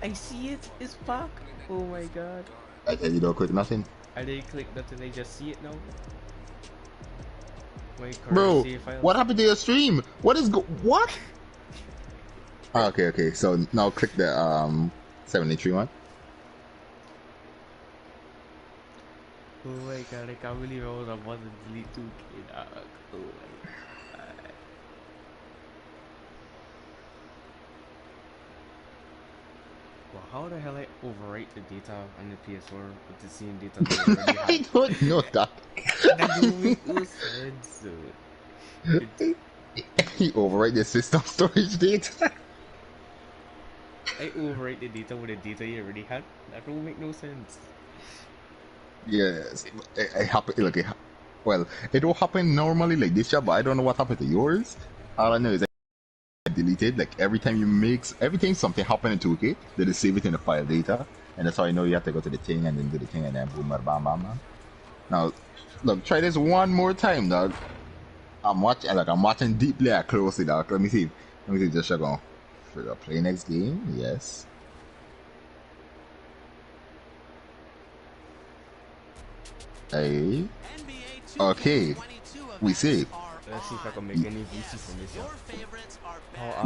I see it. It's back. Oh my god. I tell you, don't click nothing. I didn't click nothing. I just see it now. My current Bro, save files. what happened to your stream? What? Okay. So now click the 73 one. Oh my god, I can't believe I was about to delete 2K, dog. Oh my god. Well, how the hell I overwrite the data on the PS4 with the same data that I already had? I don't know that. That don't make no sense, dude. You overwrite the system storage data. I overwrite the data with the data you already had? That don't make no sense. Yes, it happen. Look, well, it will happen normally like this, but I don't know what happened to yours. All I know is I deleted like every time something happened in 2K, they just save it in the file data, and that's how I know you have to go to the thing and then do the thing and then boom, bam, bam, bam. Now, look, try this one more time, dog. I'm watching deeply and closely, dog. Let me see, just go. Play next game, yes. Hey. Okay. We save. Let's see if I can make any VC from this.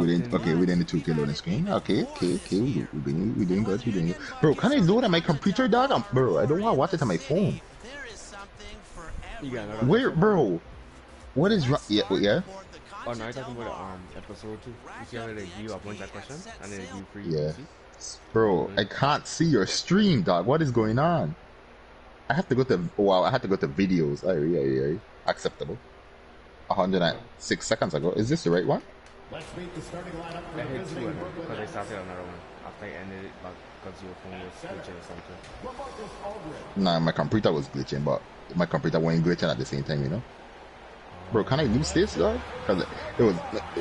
We didn't the 2K loading screen. Okay. We doing good. Bro, can I load on my computer, dog? Bro, I don't want to watch it on my phone. Where, bro? What is wrong? Yeah. Oh, no, I'm talking about episode 2. You see how they give you a bunch of questions and then they give you free yeah. VC? Bro, I can't see your stream, dog. What is going on? I have to go to videos. Yeah. Acceptable. 106 seconds ago. Is this the right one? Let's meet the starting lineup I hit 2 because I started another one after I ended it back because your phone was glitching or something. Nah, my computer was glitching, but my computer wasn't glitching at the same time, you know? Bro, can I lose this, dog? Because it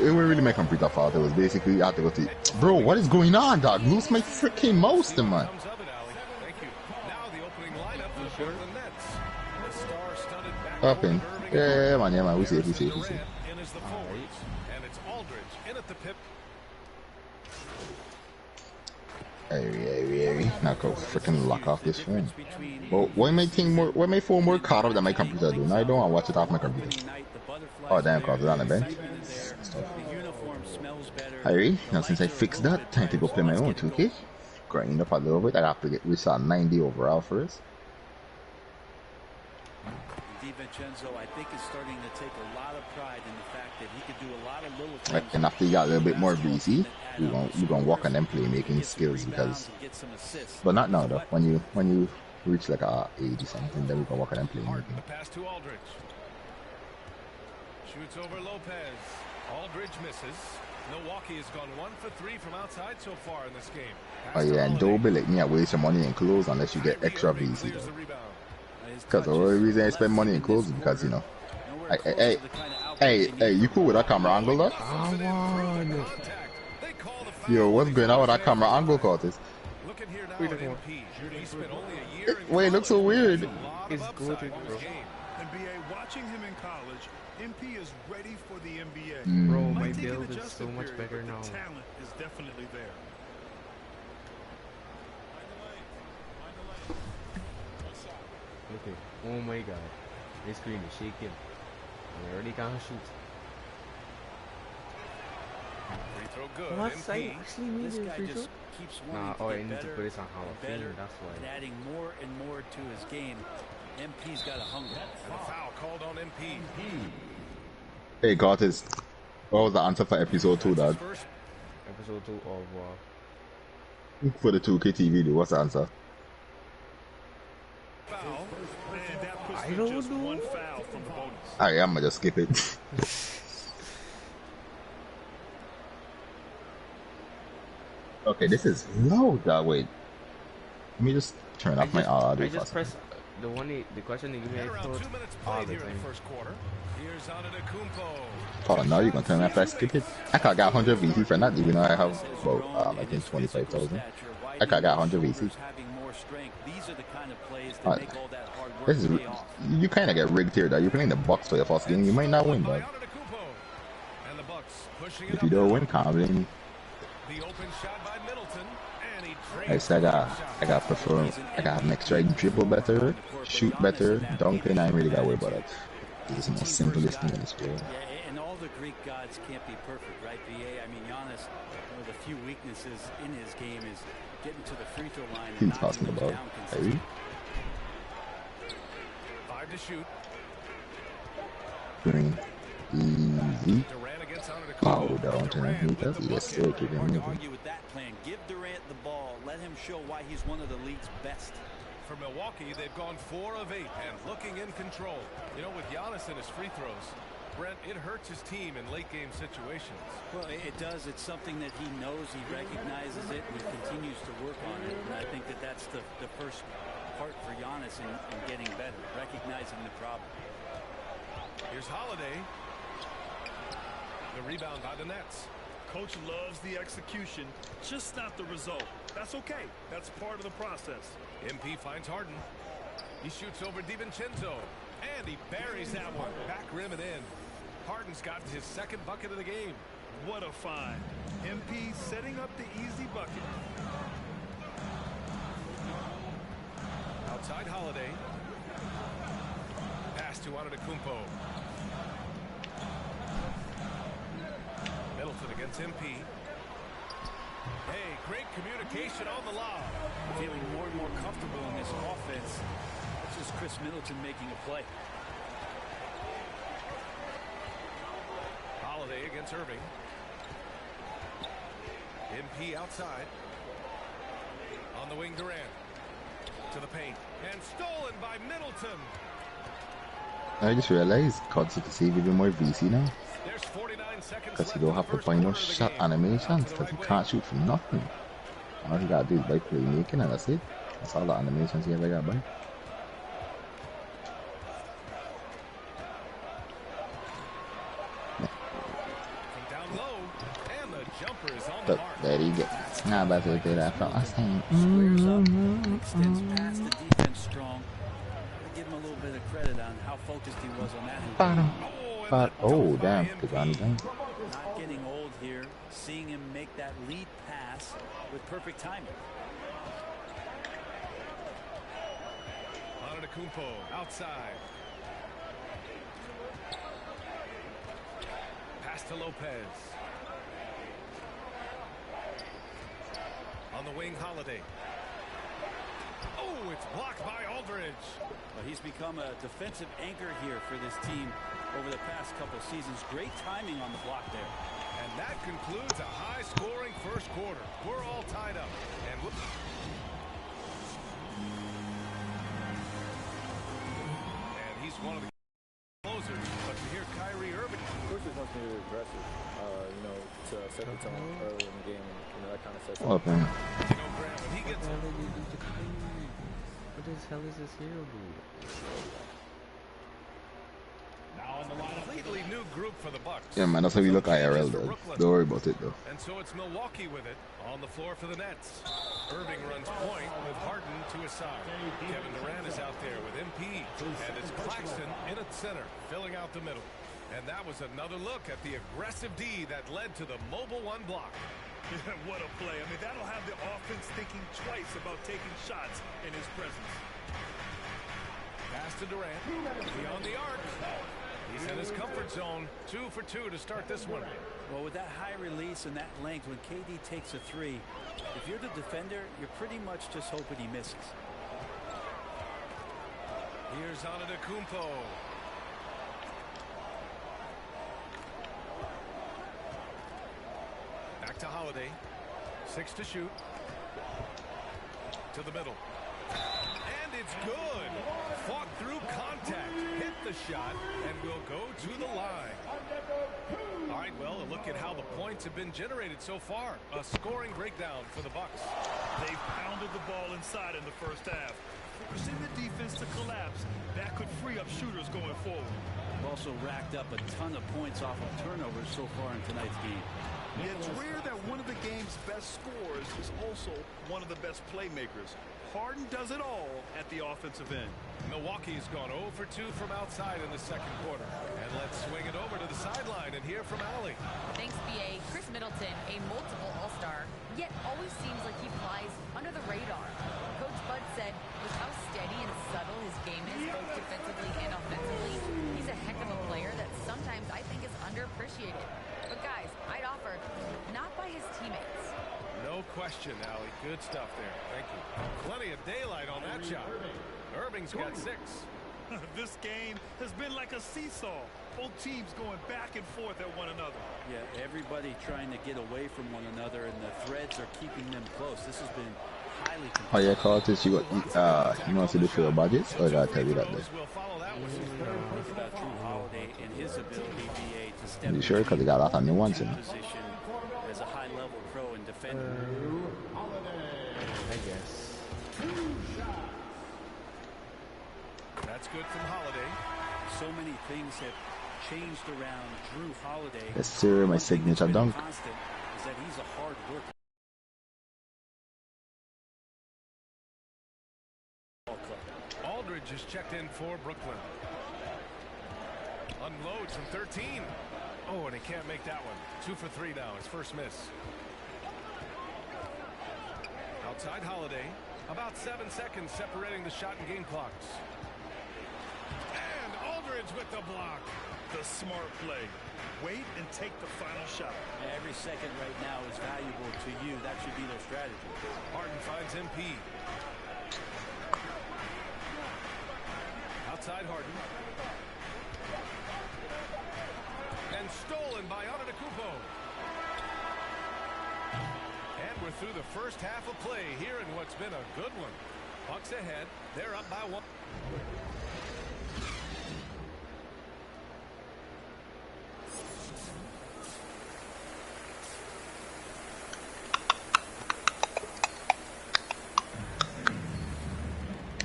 wasn't really my computer fault. It was basically I had to go to. Bro, what is going on, dog? Lose my freaking mouse, then, man. Up in. Yeah, man. We see. And it's Aldridge in at the pip. Hey. Now go freaking lock off this phone. Well, why my phone more caught up than my computer do? Now I don't want to watch it off my computer. Oh damn, cause it's on the bench. Alright, now since I fixed that, time to go play my own 2K. Grind up a little bit. I have to reach 90 overall first. DiVincenzo, I think, is starting to take a lot of pride in the fact that he could do a lot of little things. And after you got a little bit more VC, we're gonna work on them playmaking skills because, but not now though. When you reach like a 80 something, then we can work on them playmaking. The pass to Aldridge. Shoots over Lopez. Aldridge misses. Milwaukee has gone 1 for 3 from outside so far in this game. Oh yeah, and don't be like me, I waste your money in clothes unless you get extra VC though. Because the only reason I spend money in clothes is because, you know. Hey, you cool with that camera angle, though? Yo, what's going on with that camera angle, Curtis? Wait, it looks so weird. It's good, bro. NBA, watching him in college, MP is ready for the NBA. Bro, my build is so much better now. Talent is definitely there. Okay. Oh my god. My screen is shaking. I already can't shoot. Free throw good. What? I actually made it free throw? Nah, I need to put this on Hall of Fame, that's why. Adding more and more to his game. MP's got a hunger. And a foul called on MP. Hey, Curtis. What was the answer for episode 2, Dad? Episode 2 of For the 2K TV, what's the answer? I don't know. Alright, I'm gonna just skip it. Okay, this is low, dog. Wait. Let me just turn off my audio. I just press the question they give me. I put all the time. Hold on, now you're gonna tell me if I skip it? I could got 100 VC for that, even though I have about, I think 25,000. I could got 100 VC. This is, you kind of get rigged here, dog. You're playing the Bucks for your first game. You might not win, dog. If you don't win, can't blame me. I said I got prefer, make sure I dribble better, shoot better, dunking. I ain't really got to worry about it. It's the most simplest thing in this world. Yeah, and all the Greek gods can't be perfect, right, VA? I mean, Giannis, one of the few weaknesses in his game is getting to the free throw line. He's talking about, baby. 5 to shoot. Green. Easy. Bow down to him. Yes, sir. Keep him moving. Argue with that plan. Give Durant the ball. Let him show why he's one of the league's best. For Milwaukee, they've gone 4 of 8 and looking in control. You know, with Giannis and his free throws, Brent, it hurts his team in late game situations. Well, it does. It's something that he knows. He recognizes it and he continues to work on it. And I think that that's the first part for Giannis in getting better, recognizing the problem. Here's Holiday. The rebound by the Nets. Coach loves the execution, just not the result. That's okay. That's part of the process. MP finds Harden. He shoots over DiVincenzo. And he buries that one. Back rim and in. Harden's got his second bucket of the game. What a find. MP setting up the easy bucket. Outside Holiday. Pass to Antetokounmpo. Middleton against MP. Hey, great communication on the lob. Feeling more and more comfortable in this offense. This is Chris Middleton making a play. Holiday against Irving. MP outside. On the wing, Durant. To the paint. And stolen by Middleton. I just realized Cod City Save even more VC now. There's 49 seconds because he don't have to find no shot animations because he can't shoot from nothing. All he gotta do is by playmaking and that's it. That's all the animations he ever got by. From down low, and the jumper is on the mark. There you go. Nah, but they did that from last time. Squares up, extends past the defense strong. Give him a little bit of credit on how focused he was on that. Oh, damn. Good on him. Not getting old here. Seeing him make that lead pass with perfect timing. Antetokounmpo outside. Pass to Lopez. On the wing, Holiday. Oh, it's blocked by Aldridge. Well, he's become a defensive anchor here for this team over the past couple seasons. Great timing on the block there. And that concludes a high-scoring first quarter. We're all tied up. And he's one of the closers. But to hear Kyrie Irving. Of course, there's nothing really aggressive, you know, to set the tone early in the game. And, you know, that kind of sets up. You know, Grant, when he gets what the hell is this hero dude? now on the line, completely new group for the Bucks. Yeah, man, that's how we look IRL, though. Don't worry about it, though. And so it's Milwaukee with it on the floor for the Nets. Irving runs point with Harden to his side. Kevin Durant is out there with MP. And it's Claxton in at center, filling out the middle. And that was another look at the aggressive D that led to the mobile one block. What a play. I mean, that'll have the offense thinking twice about taking shots in his presence. Pass to Durant. Beyond the arc. He's in his comfort zone. 2 for 2 to start this one. Well, with that high release and that length, when KD takes a three, if you're the defender, you're pretty much just hoping he misses. Here's Antetokounmpo. Back to Holiday. 6 to shoot. To the middle. And it's good. Fought through contact. Hit the shot. And will go to the line. All right, well, a look at how the points have been generated so far. A scoring breakdown for the Bucks. They've pounded the ball inside in the first half, forcing the defense to collapse. That could free up shooters going forward. Also racked up a ton of points off of turnovers so far in tonight's game. It's rare that one of the game's best scorers is also one of the best playmakers. Harden does it all at the offensive end. Milwaukee's gone 0 for 2 from outside in the second quarter. And let's swing it over to the sideline and hear from Allie. Thanks, BA. Chris Middleton, a multiple All-Star, yet always seems like he flies under the radar. Coach Bud said with how steady and subtle his game is, both defensively and offensively, he's a heck of a player that sometimes I think is underappreciated. But guys, I'd offer, not by his teammates. No question, Allie. Good stuff there. Thank you. Plenty of daylight on that shot. Irving's got 6. This game has been like a seesaw. Both teams going back and forth at one another. Yeah, everybody trying to get away from one another, and the threads are keeping them close. This has been highly competitive. Oh yeah, Curtis, you got you want to see the field budgets, or did I tell you that there? We'll follow that one. Think about Drew Holiday and his ability, BA, to step You sure? Because they got a lot of new ones in. position as a high-level pro and defender. I guess. That's good from Holiday. So many things have changed around Drew Holiday. Yes, sir, my signature dunk. Constant is that he's a hard worker. Aldridge is checked in for Brooklyn. Unloads from 13. Oh, and he can't make that one. 2 for 3 now. His first miss. Outside Holiday. About 7 seconds separating the shot and game clocks. And Aldridge with the block. The smart play. Wait and take the final shot. Every second right now is valuable to you. That should be their strategy. Harden finds MP. Outside Harden. And stolen by Antetokounmpo. And we're through the first half of play here in what's been a good one. Bucks ahead. They're up by 1.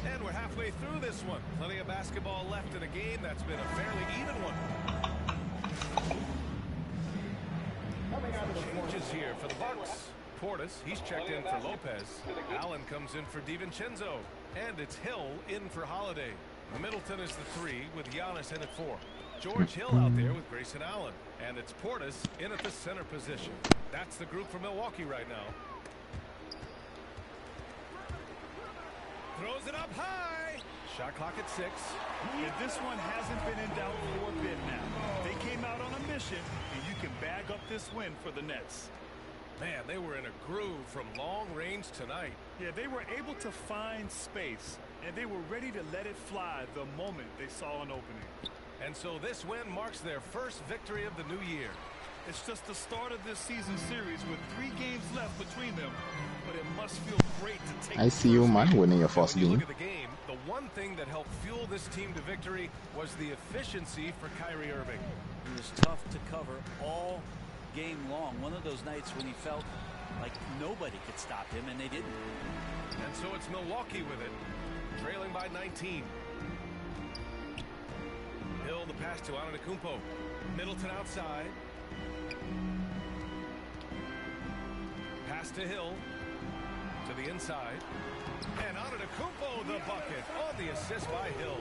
And we're halfway through this one. Plenty of basketball left in a game that's been a fairly even one. Changes here for the Bucks. Portis, he's checked in for Lopez. Allen comes in for DiVincenzo. And it's Hill in for Holiday. Middleton is the 3 with Giannis in at 4. George Hill out there with Grayson Allen. And it's Portis in at the center position. That's the group for Milwaukee right now. Throws it up high. Shot clock at 6. And this one hasn't been in doubt for a bit now. They came out on a mission, and you can bag up this win for the Nets. Man, they were in a groove from long range tonight. Yeah, they were able to find space, and they were ready to let it fly the moment they saw an opening. And so this win marks their first victory of the new year. It's just the start of this season series with 3 games left between them, but it must feel great to take. I see you, man, winning your first When you game. look at the game, the one thing that helped fuel this team to victory was the efficiency for Kyrie Irving. It was tough to cover all game long. One of those nights when he felt like nobody could stop him, and they didn't. And so it's Milwaukee with it, trailing by 19. Hill the pass to Antetokounmpo. Middleton outside. Pass to Hill. To the inside. And Antetokounmpo the bucket on the assist by Hill.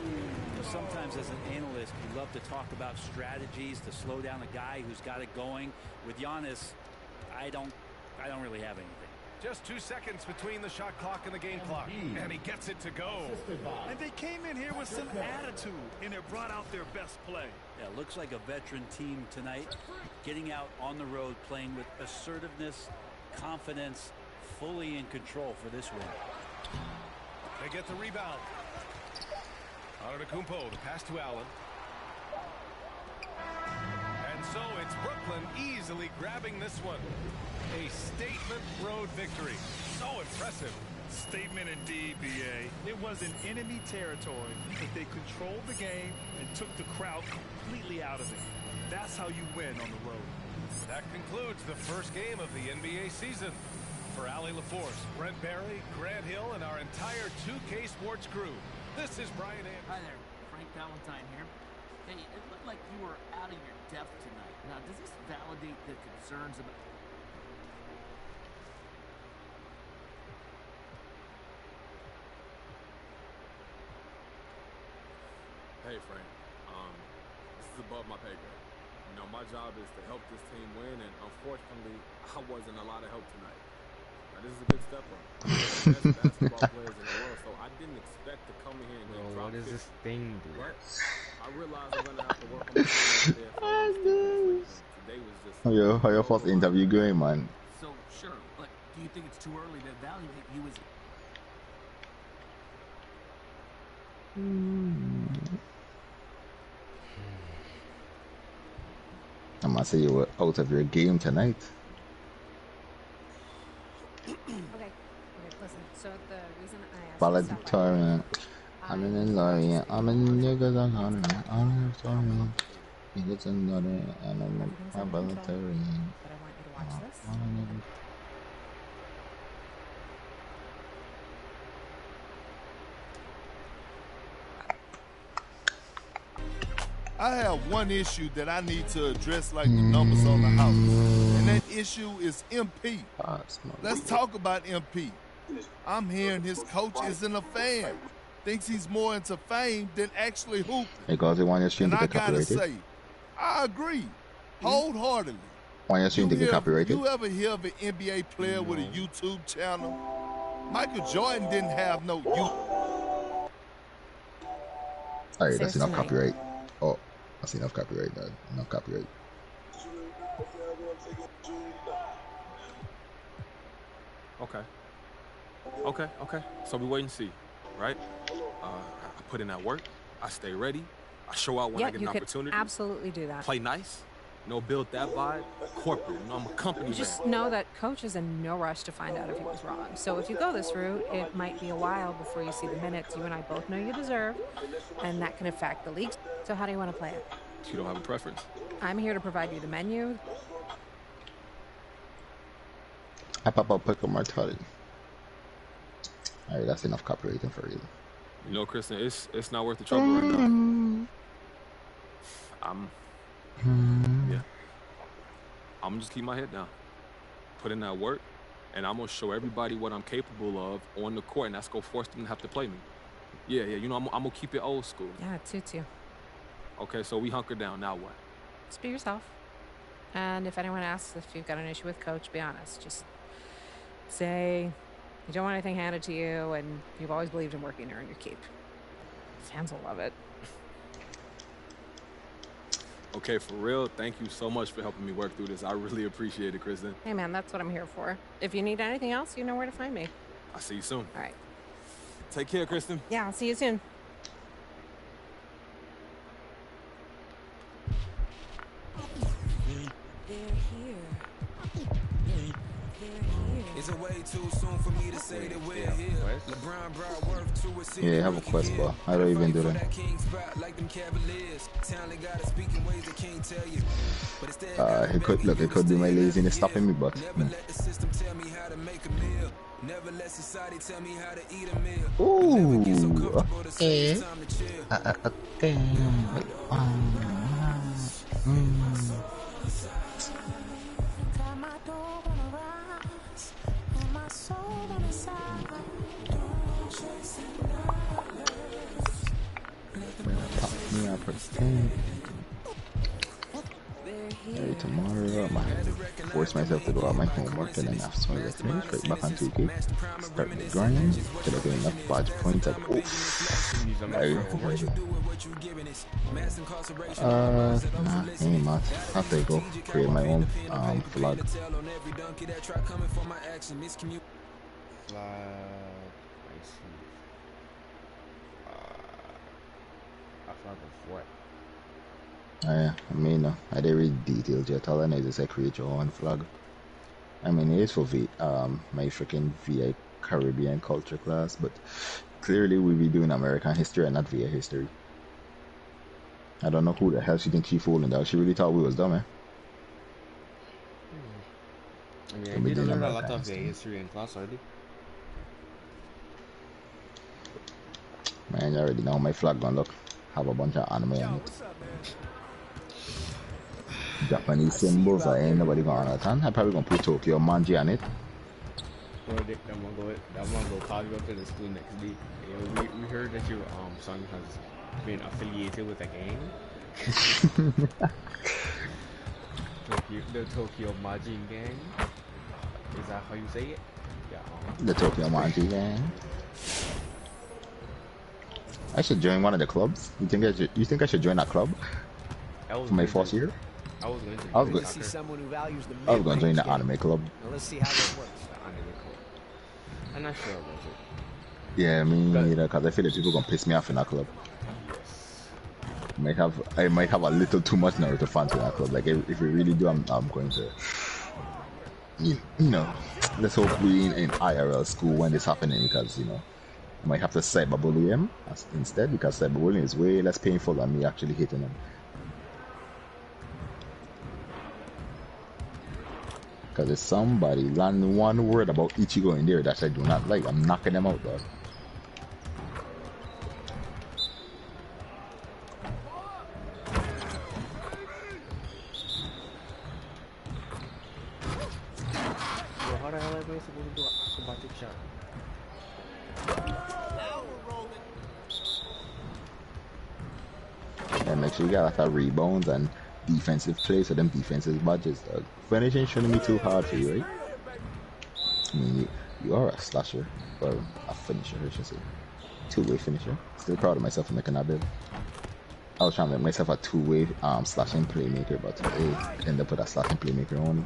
Sometimes as an analyst, you love to talk about strategies to slow down a guy who's got it going. With Giannis, I don't really have anything. Just 2 seconds between the shot clock and the game clock. And he gets it to go. And they came in here with some attitude, and it brought out their best play. Yeah, looks like a veteran team tonight, getting out on the road, playing with assertiveness, confidence, fully in control for this win. They get the rebound. Antetokounmpo, the pass to Allen. And so it's Brooklyn easily grabbing this one. A statement road victory. So impressive. Statement indeed, BA. It was in enemy territory, but they controlled the game and took the crowd completely out of it. That's how you win on the road. That concludes the first game of the NBA season. For Allie LaForce, Brent Barry, Grant Hill, and our entire 2K Sports crew, this is Brian Anderson. Hi there, Frank Valentine here. Hey, it looked like you were out of your depth tonight. Now, does this validate the concerns about... hey, Frank, this is above my pay grade. You know, my job is to help this team win, and unfortunately, I wasn't a lot of help tonight. Now, this is a good step up. We're the best basketball players in the world, so I didn't expect to come in here and get dropped. What is this thing, dude? But I realized I'm going to have to work on my game there if I want to keep this. Today was just... How your first interview going, man? So, sure, but do you think it's too early to evaluate you as... I must say you were out of your game tonight. Okay, listen, so the reason I asked Valedictorian. I'm in Laurie. I'm in niggas on honor. I'm in Victorian. He gets another and I'm a valedictorian. but I want you to watch this. I have one issue that I need to address like the numbers on the house. And that issue is MP. Let's talk about MP. I'm hearing his coach isn't a fan. Thinks he's more into fame than actually hooping. Because they want your stream to get copyrighted. And I gotta say, I agree. Wholeheartedly. Want your stream to get copyrighted? You ever hear of an NBA player with a YouTube channel? Michael Jordan didn't have no YouTube. Alright, that's enough copyright. Oh, that's enough copyright. Enough copyright. Okay. So we wait and see, right? I put in that work. I stay ready. I show out when I get an opportunity. Could absolutely do that. Play nice. You know, build that vibe. Corporate. You know, I'm a company man. Just know that coach is in no rush to find out if he was wrong. So if you go this route, it might be a while before you see the minutes you and I both know you deserve, and that can affect the league. So how do you want to play it? You don't have a preference. I'm here to provide you the menu. I pop up pick up my toddy. Alright, that's enough copywriting for you. You know, Kristen, it's not worth the trouble right now. Yeah. I'm gonna just keep my head down, put in that work, and I'm gonna show everybody what I'm capable of on the court, and that's gonna force them to have to play me. Yeah. You know, I'm gonna keep it old school. Yeah, it suits you. Okay, so we hunker down. Now what? Just be yourself. And if anyone asks if you've got an issue with coach, be honest. Just say you don't want anything handed to you, and you've always believed in working to earn your keep. Fans will love it. Okay, for real, thank you so much for helping me work through this. I really appreciate it, Kristen. Hey, man, that's what I'm here for. If you need anything else, you know where to find me. I'll see you soon. All right. Take care, Kristen. Yeah, I'll see you soon. It's a way too soon for me to say that we're here. LeBron brought worth to a city. Yeah, I have a quest, but I don't even do that. It could be my laziness stopping me, but Never let society tell me how to eat a meal. ooh, okay. Okay. Hey, tomorrow I might force myself to do all my homework, and then after some of finish, right back on 2K, start the grind, till I get enough badge points at nah, ain't much. I'll have to go create my own flag. Flag, I see. A flag of what? I mean, I didn't read details yet. All I know is I create your own flag. I mean, it is for my freaking VI Caribbean culture class, but clearly we'll be doing American history and not VI history. I don't know who the hell she thinks she fooling that. She really thought we was dumb, eh? I mean, I did learn a lot of VI history in class already. Man, you already know my flag gonna look. Have a bunch of anime on it. Japanese symbols, I ain't nobody gonna understand. I'm probably gonna put Tokyo Manji on it. Bro, I'm gonna go call you up to the school next week. We heard that your son has being affiliated with a gang. The Tokyo Majin gang. Is that how you say it? Yeah. The Tokyo Majin gang. I should join one of the clubs. You think I should join that club? For my first year? I was going to. I was going to join the anime club. Now let's see how this works. The anime club. I'm not sure about it. Yeah, me neither, because I feel like people gonna piss me off in that club. I might have a little too much Naruto fans in that club. Like if we really do, I'm going to. You know, let's hope we in IRL school when this happening, because I might have to cyberbully him instead, because cyberbullying is way less painful than me actually hitting him. Because if somebody land one word about Ichigo in there that I do not like, I'm knocking them out, dog. Well, how the hell am I supposed to do an acrobatic shot? And make sure you got that rebounds and defensive play, so them defensive badges, dog. Finishing shouldn't be too hard for you, right? I mean, you are a slasher, or a finisher, I should say. Two-way finisher. Still proud of myself for making that build. I was trying to make myself a two-way slashing playmaker, but I ended up with a slashing playmaker only.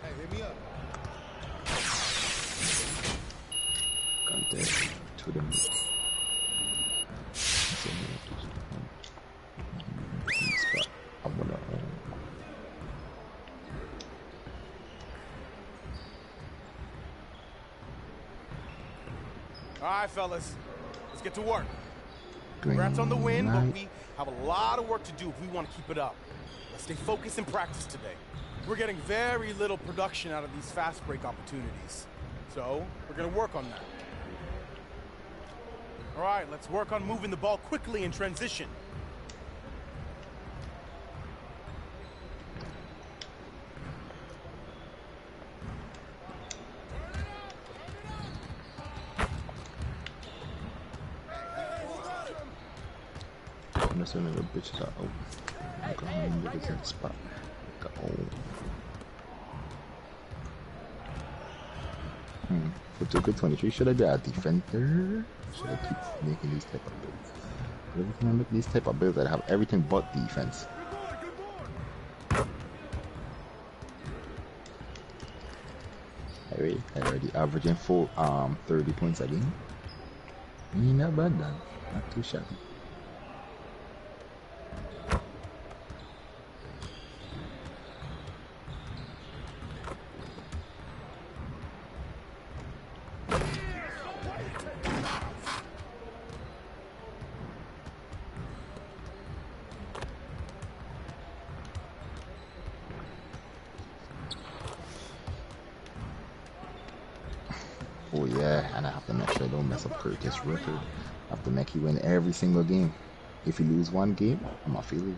Hey, hit me up. Contact to them. I'm gonna. All right, fellas, let's get to work. Congrats on the win, but we have a lot of work to do if we want to keep it up. Let's stay focused in practice today. We're getting very little production out of these fast break opportunities, so we're going to work on that. All right, let's work on moving the ball quickly in transition. That's another bitch that look at him, look at that spot. For 2K23, should I be a defender? Should I keep making these type of builds? Every time I make these type of builds, I have everything but defense. I already averaging 30 points a game. Not bad, then. Not too shabby. Oh yeah, and I have to make sure I don't mess up Curtis' record. I have to make you win every single game. If you lose one game, I'm gonna feel it.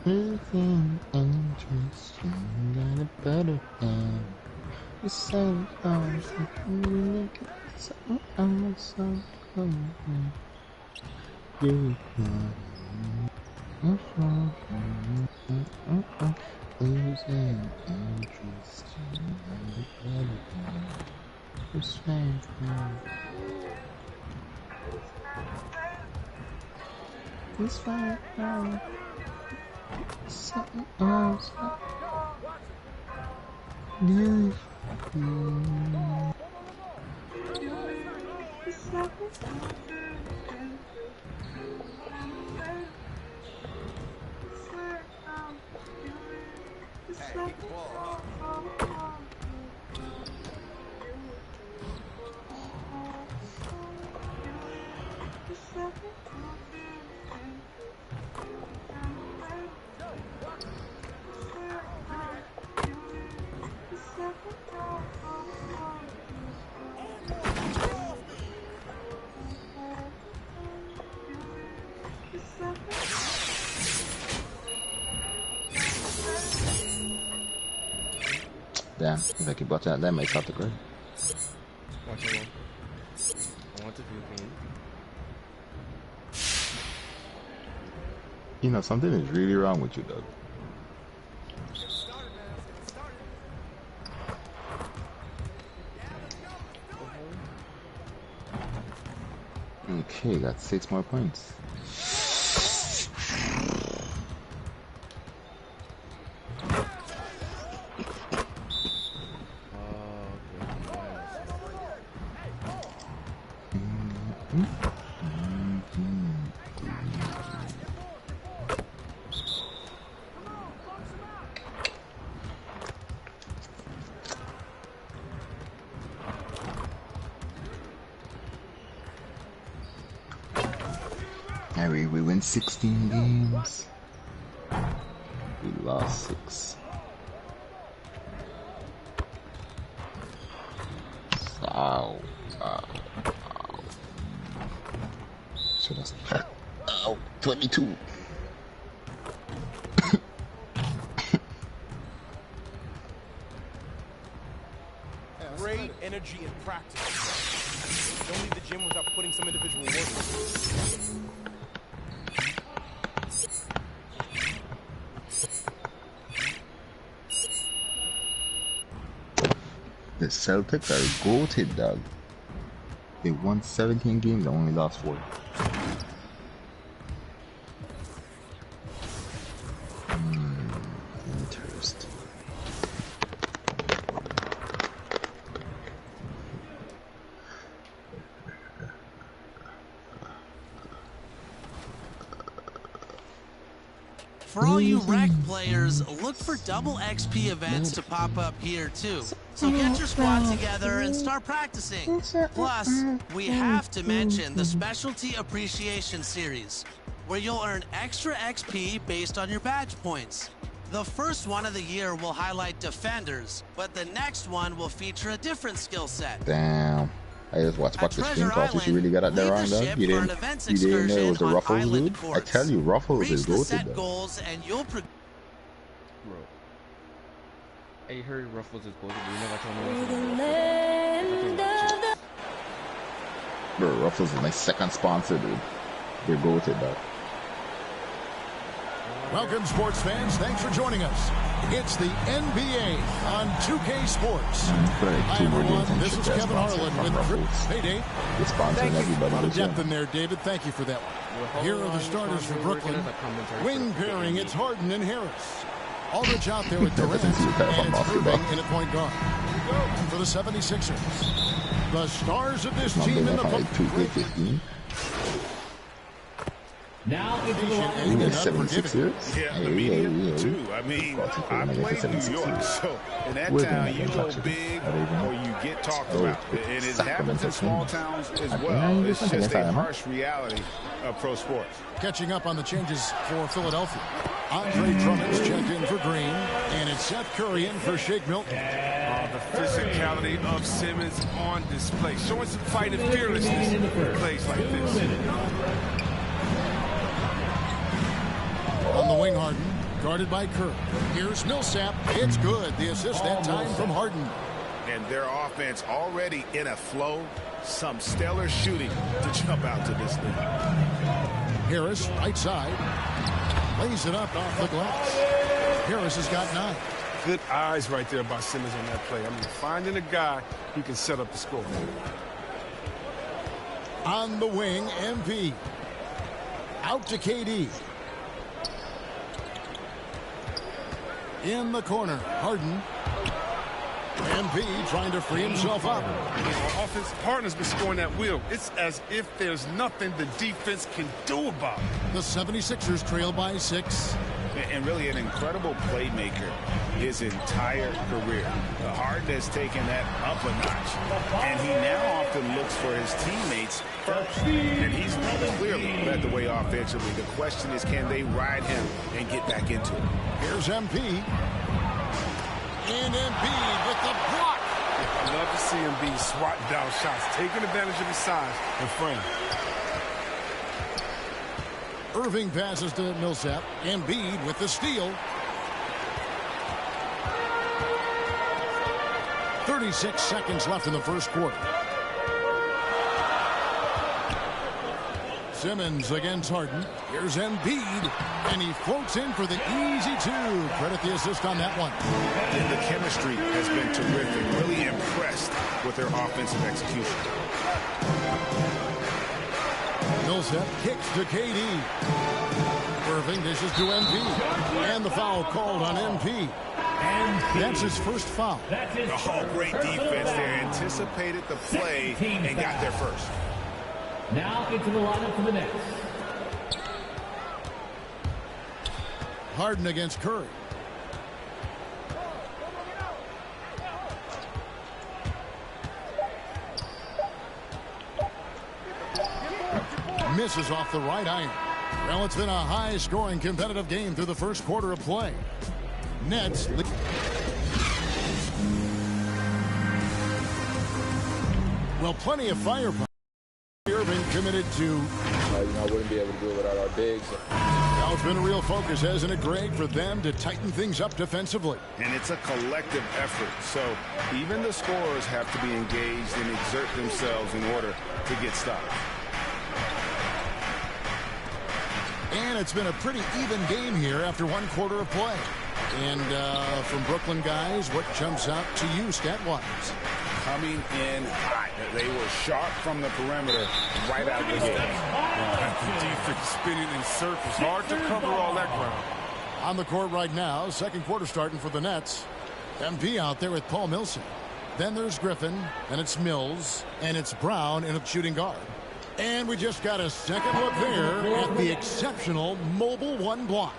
Anything interesting, got a better hand. You say something, you it's fine now. Something else. Damn, if I keep watching that, that might start to cry. Watch it. I want to feel pain. You know, something is really wrong with you, Doug. Okay, got 6 more points. We win 16 games. We lost 6. Ow. So that's 22. Great energy in practice. Don't leave the gym without putting some individual work in. The Celtics are goated, dog. They won 17 games and only lost 4. Interesting. For all you rec players, look for double XP events to pop up here too. So get your squad together and start practicing. Plus, we have to mention the Specialty Appreciation Series, where you'll earn extra XP based on your badge points. The first one of the year will highlight defenders, but the next one will feature a different skill set. Damn. I just watched the screen cross. You really got that there wrong, dog? You didn't know it was the Ruffles dude? I tell you, Ruffles is goated, goals and you'll Bro. I heard Ruffles is goated, but you never told me what. Bro, Ruffles is my second sponsor, dude. They're goated, dog. Welcome, sports fans. Thanks for joining us. It's the NBA on 2K Sports. Hi, everyone. This is Kevin Harlan with Chris. Hey, Dave. Thank you. A lot of depth in there, David. Thank you for that one. Here are the starters for Brooklyn. Wing pairing, it's Harden and Harris. Aldridge out there with Durant, and it's Irving in at point guard. And for the 76ers, the stars of this team in the post. Now into the line. 76 years? Yeah, immediate too. I mean, I played in New York, so in that town you go big or you get talked about. And it happens in small towns as well. It's just a harsh reality of pro sports. Catching up on the changes for Philadelphia. Andre Drummond's checked in for Green, and it's Seth Curry in for Shake Milton. The physicality of Simmons on display, showing some fight and fearlessness in plays like this. On the wing, Harden, guarded by Kerr. Here's Millsap. It's good. The assist that time from Harden. And their offense already in a flow. Some stellar shooting to jump out to this league. Harris, right side. Lays it up off the glass. Harris has got 9. Good eyes right there by Simmons on that play. I mean, finding a guy who can set up the score. On the wing, MP. Out to KD. In the corner, Harden. MP trying to free himself up. Our offense partner's been scoring that wheel. It's as if there's nothing the defense can do about it. The 76ers trail by 6. And really an incredible playmaker his entire career. Harden has taken that up a notch. And he now often looks for his teammates first. And he's clearly led the way offensively. The question is, can they ride him and get back into it? Here's MP. And Embiid with the block. I love to see Embiid swatting down shots, taking advantage of his size and frame. Irving passes to Millsap. Embiid with the steal. 36 seconds left in the first quarter. Simmons against Harden. Here's Embiid, and he floats in for the easy two. Credit the assist on that one. And the chemistry has been terrific. Really impressed with their offensive execution. Millsap kicks to KD. Irving dishes to MP. And the foul called on MP. That's his first foul. Oh, great defense there. Anticipated the play and got there first. Now into the lineup for the Nets. Harden against Curry. Misses off the right iron. Well, it's been a high-scoring competitive game through the first quarter of play. Nets. Well, plenty of firepower. Irving committed to. I wouldn't be able to do it without our bigs. Now it's been a real focus, hasn't it, Greg, for them to tighten things up defensively? And it's a collective effort. So even the scorers have to be engaged and exert themselves in order to get stops. And it's been a pretty even game here after one quarter of play. And from Brooklyn guys, what jumps out to you stat-wise? Coming in hot. They were sharp from the perimeter right out of the gate. The defense spinning in circles. Hard to cover all that ground. On the court right now, second quarter starting for the Nets. MP out there with Paul Millsap. Then there's Griffin, and it's Mills, and it's Brown in a shooting guard. And we just got a second look there at the exceptional mobile one block.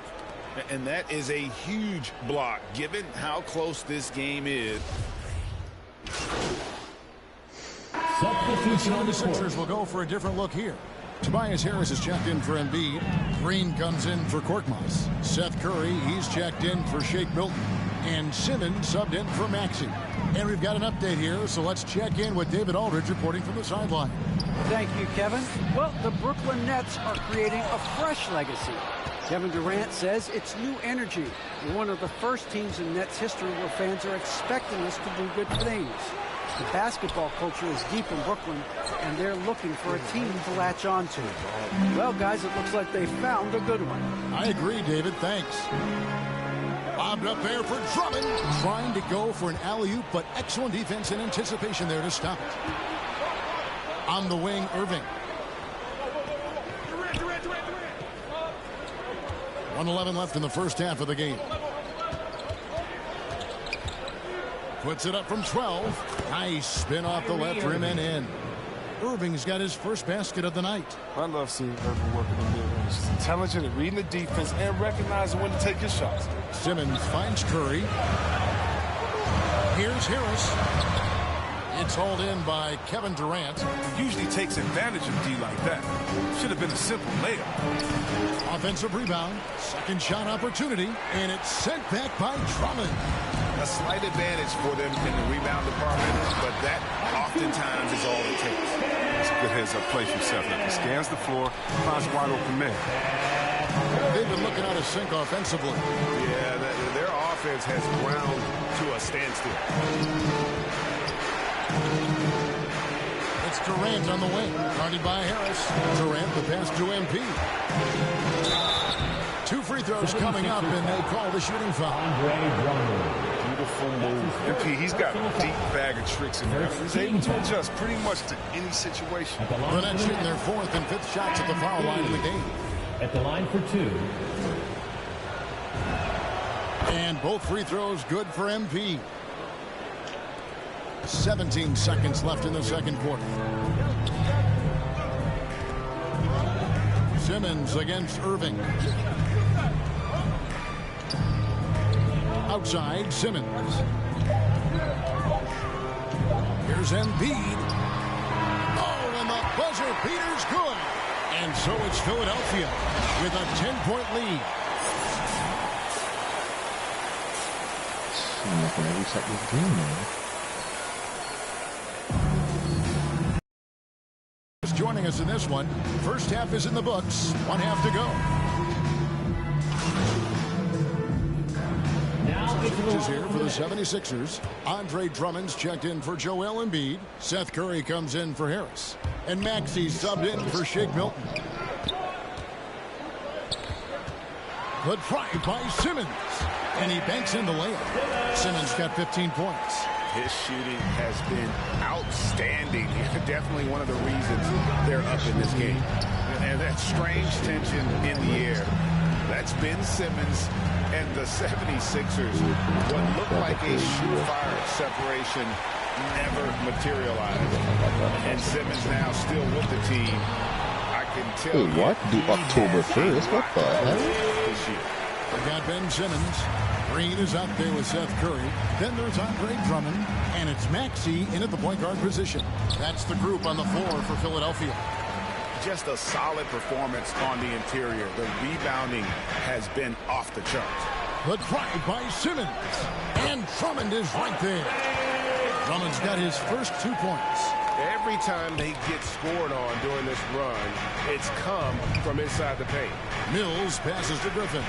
And that is a huge block, given how close this game is. Substitution on the Sixers will go for a different look here. Tobias Harris is checked in for Embiid. Green comes in for Korkmaz. Seth Curry, he's checked in for Shake Milton. And Simmons subbed in for Maxey. And we've got an update here, so let's check in with David Aldridge reporting from the sideline. Thank you, Kevin. Well, the Brooklyn Nets are creating a fresh legacy. Kevin Durant says it's new energy. We're one of the first teams in Nets history where fans are expecting us to do good things. The basketball culture is deep in Brooklyn, and they're looking for a team to latch on to. Well, guys, it looks like they found a good one. I agree, David. Thanks. Bobbed up there for Drummond. Trying to go for an alley-oop, but excellent defense and anticipation there to stop it. On the wing, Irving. 1:11 left in the first half of the game. Puts it up from 12. Nice spin off the left rim and in. Irving's got his first basket of the night. I love seeing Irving working in the mid-range. He's intelligent at reading the defense and recognizing when to take his shots. Simmons finds Curry. Here's Harris. It's hauled in by Kevin Durant. He usually takes advantage of D like that. Should have been a simple layup. Offensive rebound. Second shot opportunity. And it's sent back by Drummond. A slight advantage for them in the rebound department, but that oftentimes is all it takes. It's a good heads-up play for himself. He scans the floor, finds a wide open man. They've been looking out of sync offensively. Yeah, their offense has ground to a standstill. It's Durant on the wing, guarded by Harris. Durant, the pass to MP. 2 free throws coming up, and they call the shooting foul. Beautiful move. MP, he's got a deep bag of tricks in there. He's able to adjust pretty much to any situation. The Nets shooting their 4th and 5th shots at the foul line in the game. At the line for 2. And both free throws good for MP. 17 seconds left in the second quarter. Simmons against Irving. Outside, Simmons. Here's Embiid. Oh, and the buzzer beater's good. And so it's Philadelphia with a 10-point lead. I'm not going to reset this game now. Joining us in this one. First half is in the books. 1 half to go. Now Changes here for the 76ers. Andre Drummond's checked in for Joel Embiid. Seth Curry comes in for Harris. And Maxey subbed in for Shake Milton. Good try by Simmons. And he banks in the layup. Simmons got 15 points. His shooting has been outstanding. Definitely one of the reasons they're up in this game. And that strange tension in the air. That's Ben Simmons and the 76ers. What looked like a surefire separation never materialized. And Simmons now still with the team. I can tell you. What? Do October 1st? What the hell? We got Ben Simmons. Green is out there with Seth Curry. Then there's Andre Drummond. And it's Maxey in at the point guard position. That's the group on the floor for Philadelphia. Just a solid performance on the interior. The rebounding has been off the charts. Good try by Simmons. And Drummond is right there. Drummond's got his first 2 points. Every time they get scored on during this run, it's come from inside the paint. Mills passes to Griffin.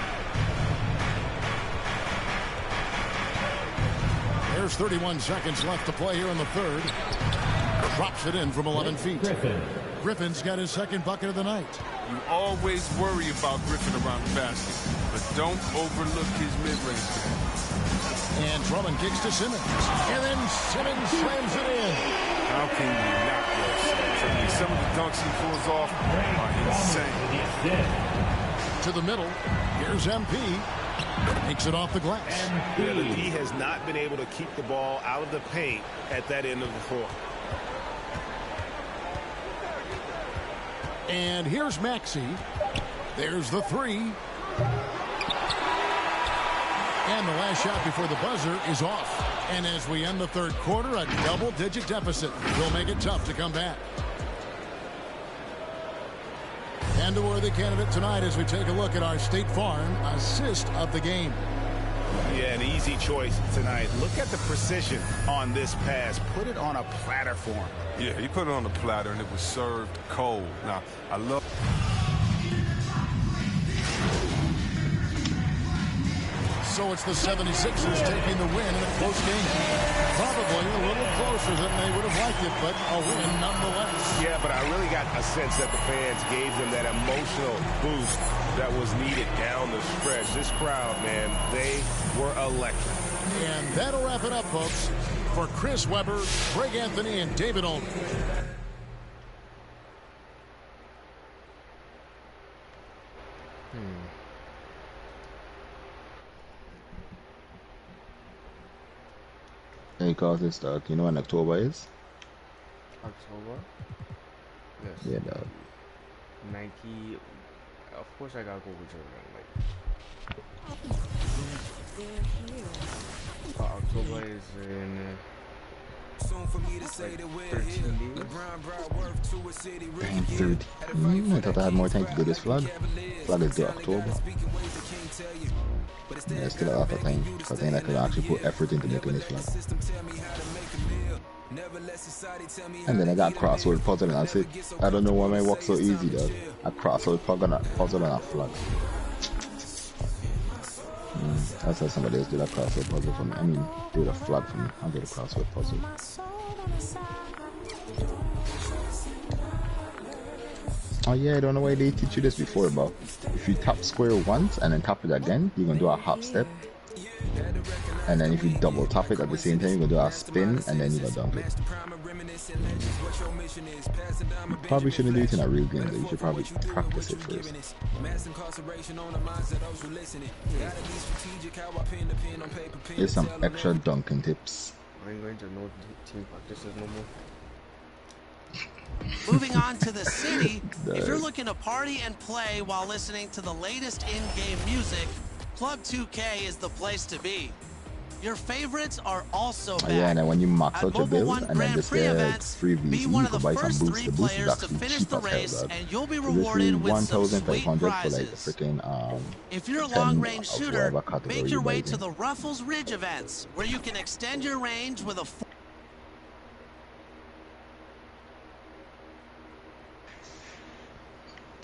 There's 31 seconds left to play here in the third. Drops it in from 11 feet. Griffin's got his second bucket of the night. You always worry about Griffin around the basket, but don't overlook his mid-range. And Drummond kicks to Simmons. And then Simmons slams it in. How can you not love Simmons? I mean, some of the dunks he pulls off are insane. To the middle. Here's MP. Takes it off the glass. Yeah, the D has not been able to keep the ball out of the paint at that end of the floor. And here's Maxey. There's the three. And the last shot before the buzzer is off. And as we end the third quarter, a double-digit deficit will make it tough to come back. And a worthy candidate tonight as we take a look at our State Farm assist of the game. Yeah, an easy choice tonight. Look at the precision on this pass. Put it on a platter for him. Yeah, he put it on a platter and it was served cold. Now, I love... So it's the 76ers taking the win in a close game. Probably a little closer than they would have liked it, but a win nonetheless. Yeah, but I really got a sense that the fans gave them that emotional boost that was needed down the stretch. This crowd, man, they were electric. And that'll wrap it up, folks. For Chris Webber, Greg Anthony, and David Olman. Hey, cause it's dark. You know when October is? October? Yes. Yeah, dog. Nike. Of course, I gotta go with Jordan. Like, October is in. Like 13 days. Damn, 30. I thought I had more time to do this flag. Flag is due October. Yeah, it's still a lot of time. I think I could actually put effort into making this flag. And then I got crossword puzzle and that's it. I don't know why my work so easy though. A crossword puzzle and a flag. That's how somebody else do that crossword puzzle for me. I mean, do the flag for me. I'll do the crossword puzzle. Oh yeah, I don't know why they teach you this before, but if you tap square once and then tap it again, you're gonna do a hop step. And then if you double tap it at the same time, you're gonna do a spin and then you're gonna dunk it. You probably shouldn't do it in a real game though, you should probably practice it first. Here's some extra dunking tips. I ain't going to know team practices no more. Moving on to the city, if you're looking to party and play while listening to the latest in-game music, Club 2K is the place to be. Your favorites are also back. Yeah, and then when you max out your Mobile build and then just get free VC, be one you of can the buy some first boost. three The boost is players to actually finish cheap the as hell, race, dog. and you'll be It's rewarded with some sweet 1,500 for like the prizes. freaking If you're a 10 long-range of shooter, whatever category make your you way buy to in. the Ruffles Ridge events, where you can extend your range with a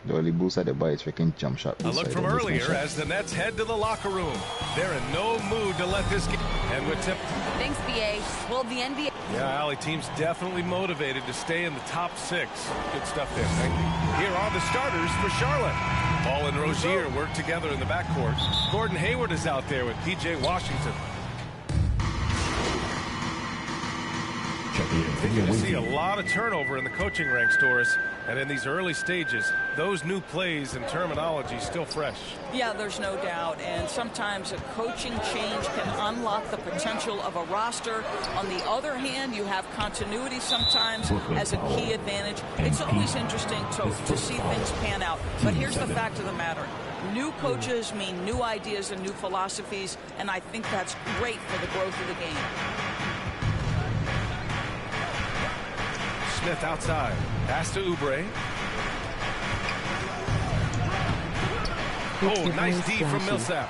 The only boost at the bar is freaking jump shot. A look from earlier as the Nets head to the locker room. They're in no mood to let this get. And with tip. Thanks, BA. Well, the NBA. Yeah, Allie, team's definitely motivated to stay in the top 6. Good stuff there. Thank you. Here are the starters for Charlotte. Paul and Rozier work together in the backcourt. Gordon Hayward is out there with P.J. Washington. Continue to see a lot of turnover in the coaching ranks, Doris. And in these early stages, those new plays and terminology still fresh. Yeah, there's no doubt. And sometimes a coaching change can unlock the potential of a roster. On the other hand, you have continuity sometimes as a key advantage. It's always interesting to see things pan out. But here's the fact of the matter. New coaches mean new ideas and new philosophies, and I think that's great for the growth of the game. Smith outside. Pass to Oubre. Oh, nice D from Millsap.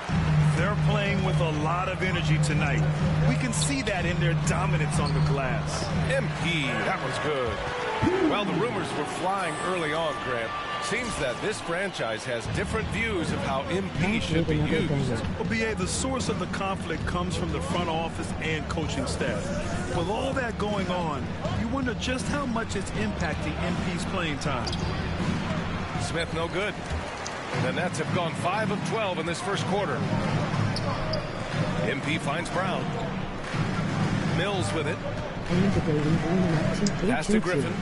They're playing with a lot of energy tonight. We can see that in their dominance on the glass. MP, that was good. Well, the rumors were flying early on, Grant. Seems that this franchise has different views of how MP should be used. Well, BA, the source of the conflict comes from the front office and coaching staff. With all that going on, you wonder just how much it's impacting MP's playing time. Smith no good. The Nets have gone 5 of 12 in this first quarter. MP finds Brown. Mills with it. Pass to Griffin.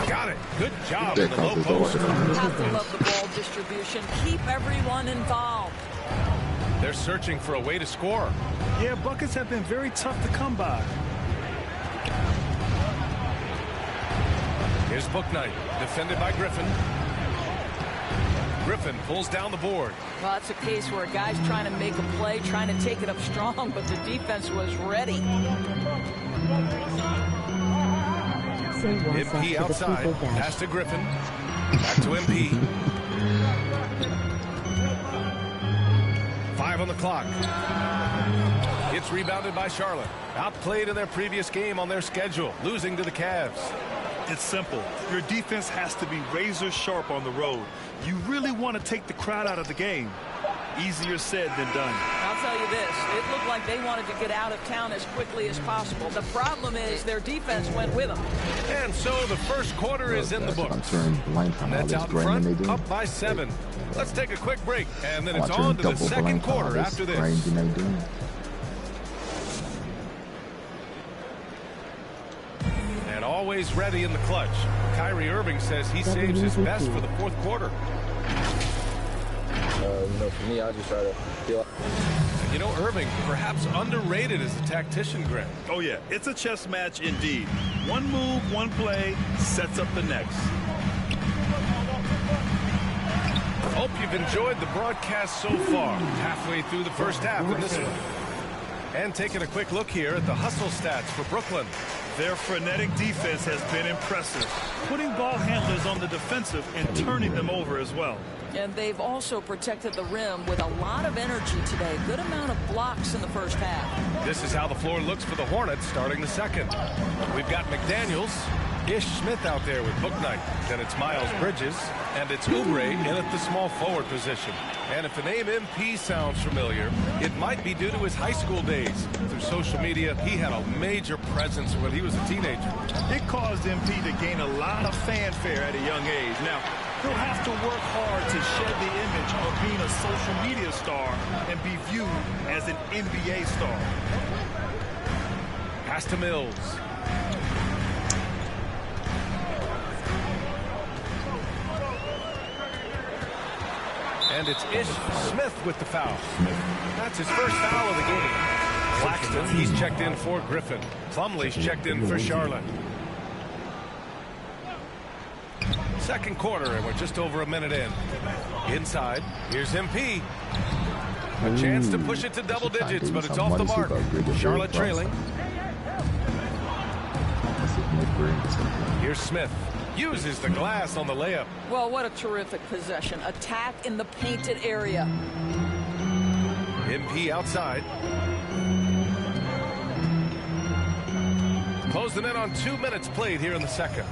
Got it. Good job in the low post. Have to love the ball distribution. Keep everyone involved. They're searching for a way to score. Yeah, buckets have been very tough to come by. Here's Bouknight, defended by Griffin. Griffin pulls down the board. Well, that's a case where a guy's trying to make a play, trying to take it up strong, but the defense was ready. MP outside. Pass to Griffin. Back to MP. 5 on the clock. It's rebounded by Charlotte. Outplayed in their previous game on their schedule, losing to the Cavs. It's simple. Your defense has to be razor sharp on the road. You really want to take the crowd out of the game. Easier said than done. I'll tell you this. It looked like they wanted to get out of town as quickly as possible. The problem is their defense went with them. And so the first quarter is in the books. Nets out in front, up by 7. Let's take a quick break, and then it's on to the second quarter after this. And always ready in the clutch. Kyrie Irving says he saves his best for the fourth quarter. For me, I just try to feel. You know, Irving, perhaps underrated as a tactician, Grant. Oh, yeah. It's a chess match indeed. One move, one play sets up the next. Hope you've enjoyed the broadcast so far. Halfway through the first half in this one. And taking a quick look here at the hustle stats for Brooklyn. Their frenetic defense has been impressive, putting ball handlers on the defensive and turning them over as well. And they've also protected the rim with a lot of energy today. Good amount of blocks in the first half. This is how the floor looks for the Hornets starting the second. We've got McDaniels, Ish Smith out there with Bouknight. Then it's Miles Bridges, and it's Oubre in at the small forward position. And if the name MP sounds familiar, it might be due to his high school days. Through social media, he had a major presence when he was a teenager. It caused MP to gain a lot of fanfare at a young age. Now, he'll have to work hard to shed the image of being a social media star and be viewed as an NBA star. Pass to Mills. And it's Ish Smith with the foul. That's his first foul of the game. Claxton, he's checked in for Griffin. Plumlee's checked in for Charlotte. Second quarter, and we're just over a minute in. Inside, here's MP. A chance to push it to double digits, but it's off the mark. Charlotte trailing. Here's Smith. Uses the glass on the layup. Well, what a terrific possession. Attack in the painted area. MP outside. Closing in on 2 minutes played here in the second.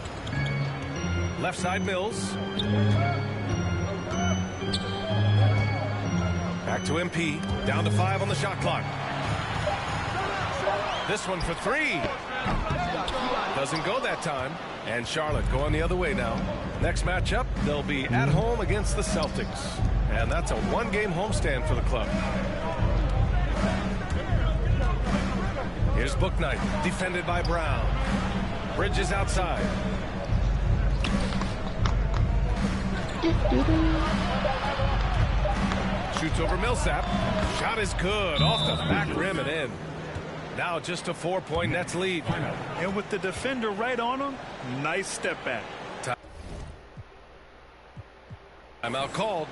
Left side, Mills. Back to MP. Down to 5 on the shot clock. This one for 3. Doesn't go that time. And Charlotte going the other way now. Next matchup, they'll be at home against the Celtics. And that's a one-game homestand for the club. Here's Bouknight, defended by Brown. Bridges outside. Shoots over Millsap. Shot is good. Off the back rim and in. Now just a 4-point Nets lead. And with the defender right on him, nice step back. Timeout called.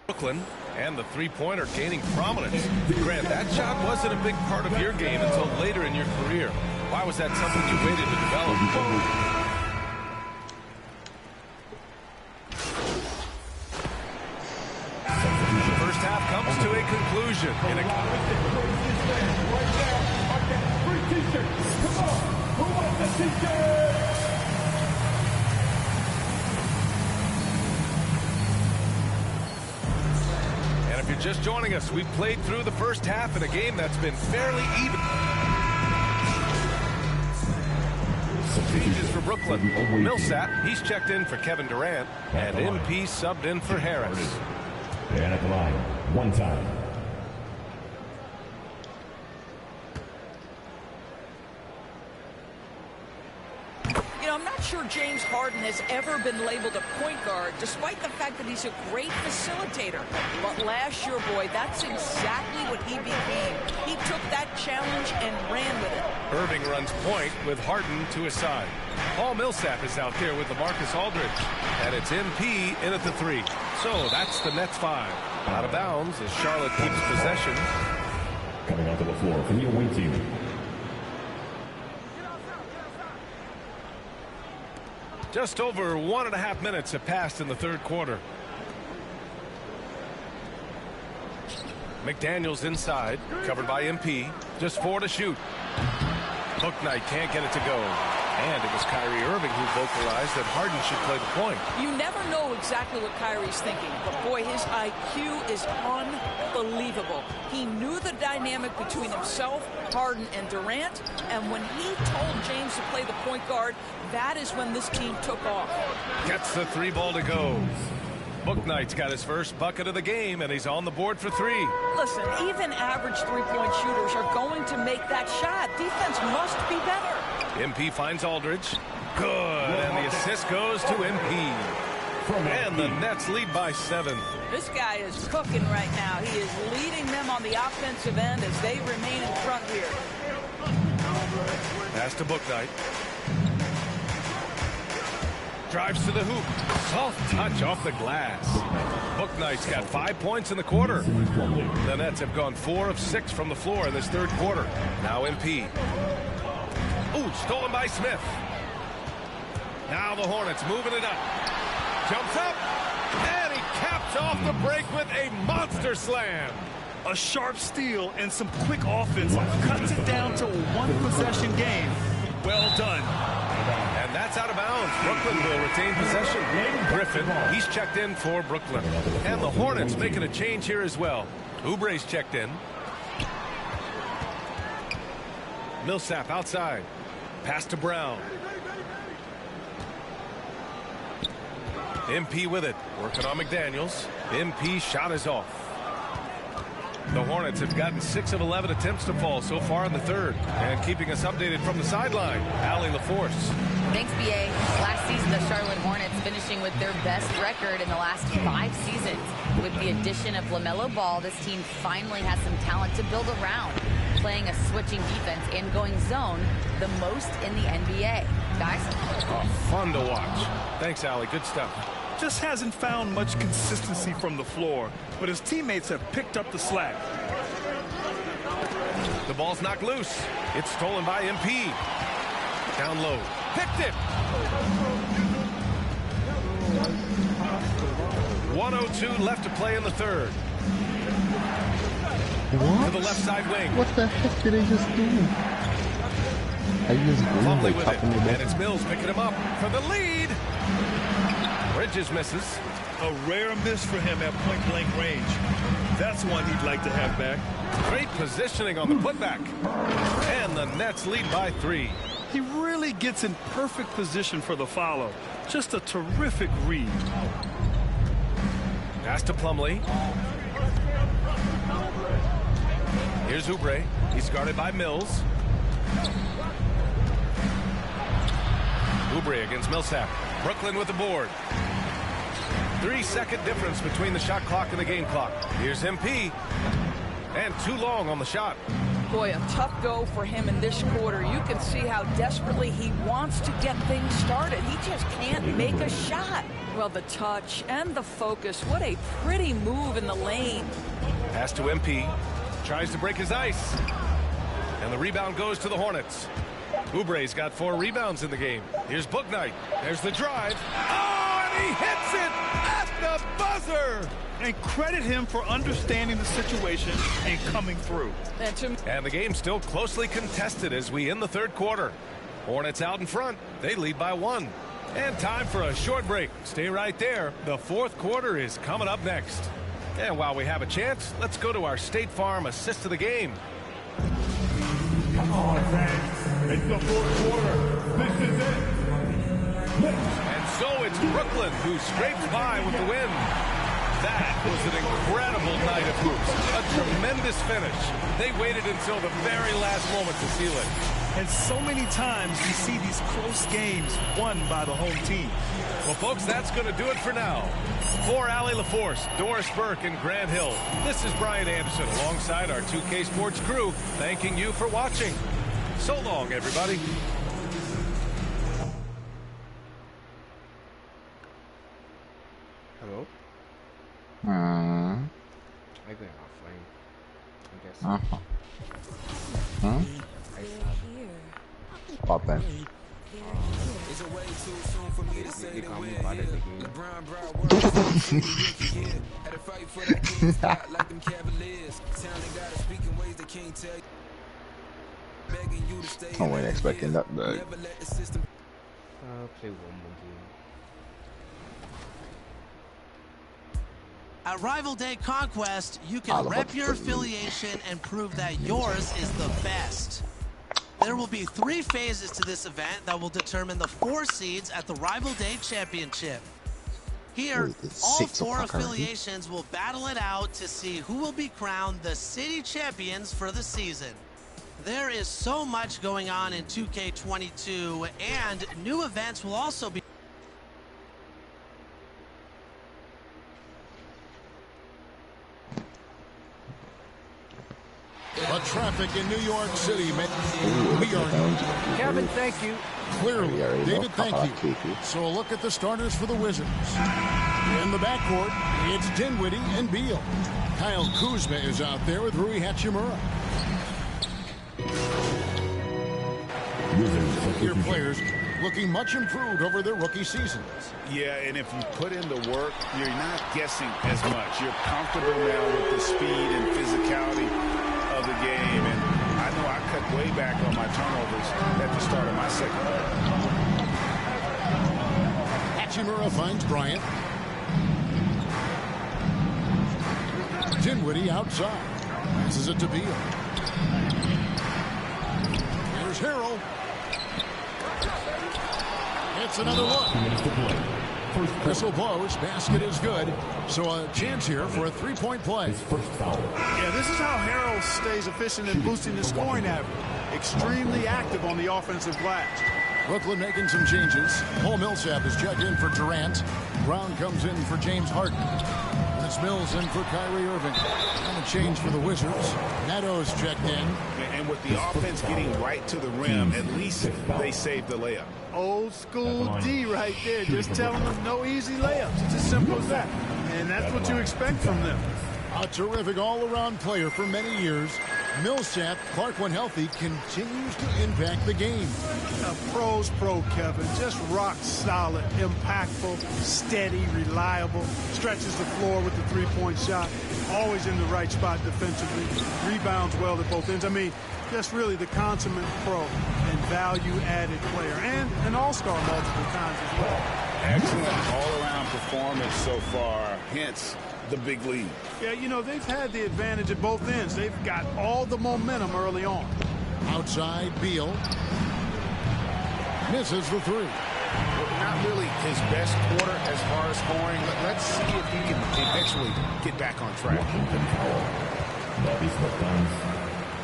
Brooklyn and the three-pointer gaining prominence. Grant, that shot wasn't a big part of your game until later in your career. Why was that something you waited to develop? The first half comes to a conclusion. If you're just joining us, we've played through the first half in a game that's been fairly even. Changes for Brooklyn. Millsap, he's checked in for Kevin Durant, and MP subbed in for Harris. And at the line, 1 time. I'm not sure James Harden has ever been labeled a point guard, despite the fact that he's a great facilitator. But last year, boy, that's exactly what he became. He took that challenge and ran with it. Irving runs point with Harden to his side. Paul Millsap is out there with LaMarcus Aldridge. And it's MP in at the 3. So that's the Nets 5. Out of bounds as Charlotte keeps possession. Coming onto the floor for the away team. Just over 1.5 minutes have passed in the third quarter. McDaniels inside, covered by MP. Just 4 to shoot. Bouknight can't get it to go. And it was Kyrie Irving who vocalized that Harden should play the point. You never know exactly what Kyrie's thinking, but boy, his IQ is unbelievable. He knew the dynamic between himself, Harden, and Durant, and when he told James to play the point guard, that is when this team took off. Gets the 3 ball to go. Bouknight's got his first bucket of the game, and he's on the board for 3. Listen, even average three-point shooters are going to make that shot. Defense must be better. MP finds Aldridge. Good, and the assist goes to MP. And the Nets lead by 7. This guy is cooking right now. He is leading them on the offensive end as they remain in front here. Pass to Bouknight. Drives to the hoop. Soft touch off the glass. Bouknight's got 5 points in the quarter. The Nets have gone 4 of 6 from the floor in this third quarter. Now MP. Ooh, stolen by Smith. Now the Hornets moving it up. Jumps up. And he caps off the break with a monster slam. A sharp steal and some quick offense cuts it down to a one-possession game. Well done. And that's out of bounds. Brooklyn will retain possession. Griffin, he's checked in for Brooklyn. And the Hornets making a change here as well. Oubre's checked in. Millsap outside. Pass to Brown. MP with it. Working on McDaniels. MP shot is off. The Hornets have gotten 6 of 11 attempts to fall so far in the third. And keeping us updated from the sideline, Allie LaForce. Thanks, B.A. Last season, the Charlotte Hornets finishing with their best record in the last 5 seasons. With the addition of LaMelo Ball, this team finally has some talent to build around, playing a switching defense and going zone the most in the NBA. Guys? Oh, fun to watch. Thanks, Allie. Good stuff. Just hasn't found much consistency from the floor, but his teammates have picked up the slack. The ball's knocked loose. It's stolen by MP. Down low. Picked it. 1:02 left to play in the third. What? To the left side wing. What the heck did I just do? I just Plumlee with it, and it's Mills picking him up for the lead. Bridges misses. A rare miss for him at point-blank range. That's one he'd like to have back. Great positioning on the putback. And the Nets lead by 3. He really gets in perfect position for the follow. Just a terrific read. Pass to Plumlee. Here's Oubre. He's guarded by Mills. Oubre against Millsap. Brooklyn with the board. 3-second difference between the shot clock and the game clock. Here's MP. And too long on the shot. Boy, a tough go for him in this quarter. You can see how desperately he wants to get things started. He just can't make a shot. Well, the touch and the focus. What a pretty move in the lane. Pass to MP. Tries to break his ice. And the rebound goes to the Hornets. Oubre's got 4 rebounds in the game. Here's Bouknight. There's the drive. Oh, and he hits it at the buzzer. And credit him for understanding the situation and coming through. And the game's still closely contested as we end the third quarter. Hornets out in front. They lead by 1. And time for a short break. Stay right there. The fourth quarter is coming up next. And while we have a chance, let's go to our State Farm assist of the game. Come on, fans. It's the fourth quarter. This is it. And so it's Brooklyn who scrapes by with the win. That was an incredible night of hoops. A tremendous finish. They waited until the very last moment to seal it. And so many times we see these close games won by the home team. Well, folks, that's going to do it for now. For Allie LaForce, Doris Burke, and Grant Hill, this is Brian Anderson alongside our 2K Sports crew, thanking you for watching. So long, everybody. Hello? I think offline. I guess. Pop that. It's a way too soon for me to say that we're here. LeBron had a fight for that king spot like them Cavaliers. Talent got to speak in ways they can't tell you. Begging you to stay. I wasn't expecting that, but Play one more game. At Rival Day Conquest, you can rep your affiliation and prove that yours is the best. There will be 3 phases to this event that will determine the 4 seeds at the Rival Day Championship. Here, all 4 affiliations will battle it out to see who will be crowned the city champions for the season. There is so much going on in 2K22, and new events will also be. But traffic in New York City, man. We are. Kevin, thank you. Clearly, David, thank you. So a look at the starters for the Wizards. In the backcourt, it's Dinwiddie and Beal. Kyle Kuzma is out there with Rui Hachimura. Your players looking much improved over their rookie seasons. Yeah, and if you put in the work, you're not guessing as much. You're comfortable now with the speed and physicality of the game, and I know I cut way back on my turnovers at the start of my second half. Hachimura finds Bryant. Dinwiddie outside. Passes it to Beal. Here's Harrell. It's another look. Whistle blows. Basket is good. So a chance here for a 3-point play. Yeah, this is how Harrell stays efficient in boosting the scoring average. Extremely active on the offensive glass. Brooklyn making some changes. Paul Millsap is checked in for Durant. Brown comes in for James Harden. And it's Mills in for Kyrie Irving. And a change for the Wizards. Neto's checked in. And with the offense getting right to the rim, at least they saved the layup. Old school D right there. Just telling them no easy layups. It's as simple as that. And that's what you expect from them. A terrific all-around player for many years. Millsap, Clark when healthy, continues to impact the game. A pro's pro, Kevin. Just rock solid, impactful, steady, reliable. Stretches the floor with the three-point shot. Always in the right spot defensively. Rebounds well at both ends. I mean, just really the consummate pro and value-added player. And an all-star multiple times as well. Excellent all-around performance so far. Hence the big lead. Yeah, you know, they've had the advantage at both ends. They've got all the momentum early on. Outside, Beal. Misses the three. Not really his best quarter as far as scoring. Let's see if he can eventually get back on track.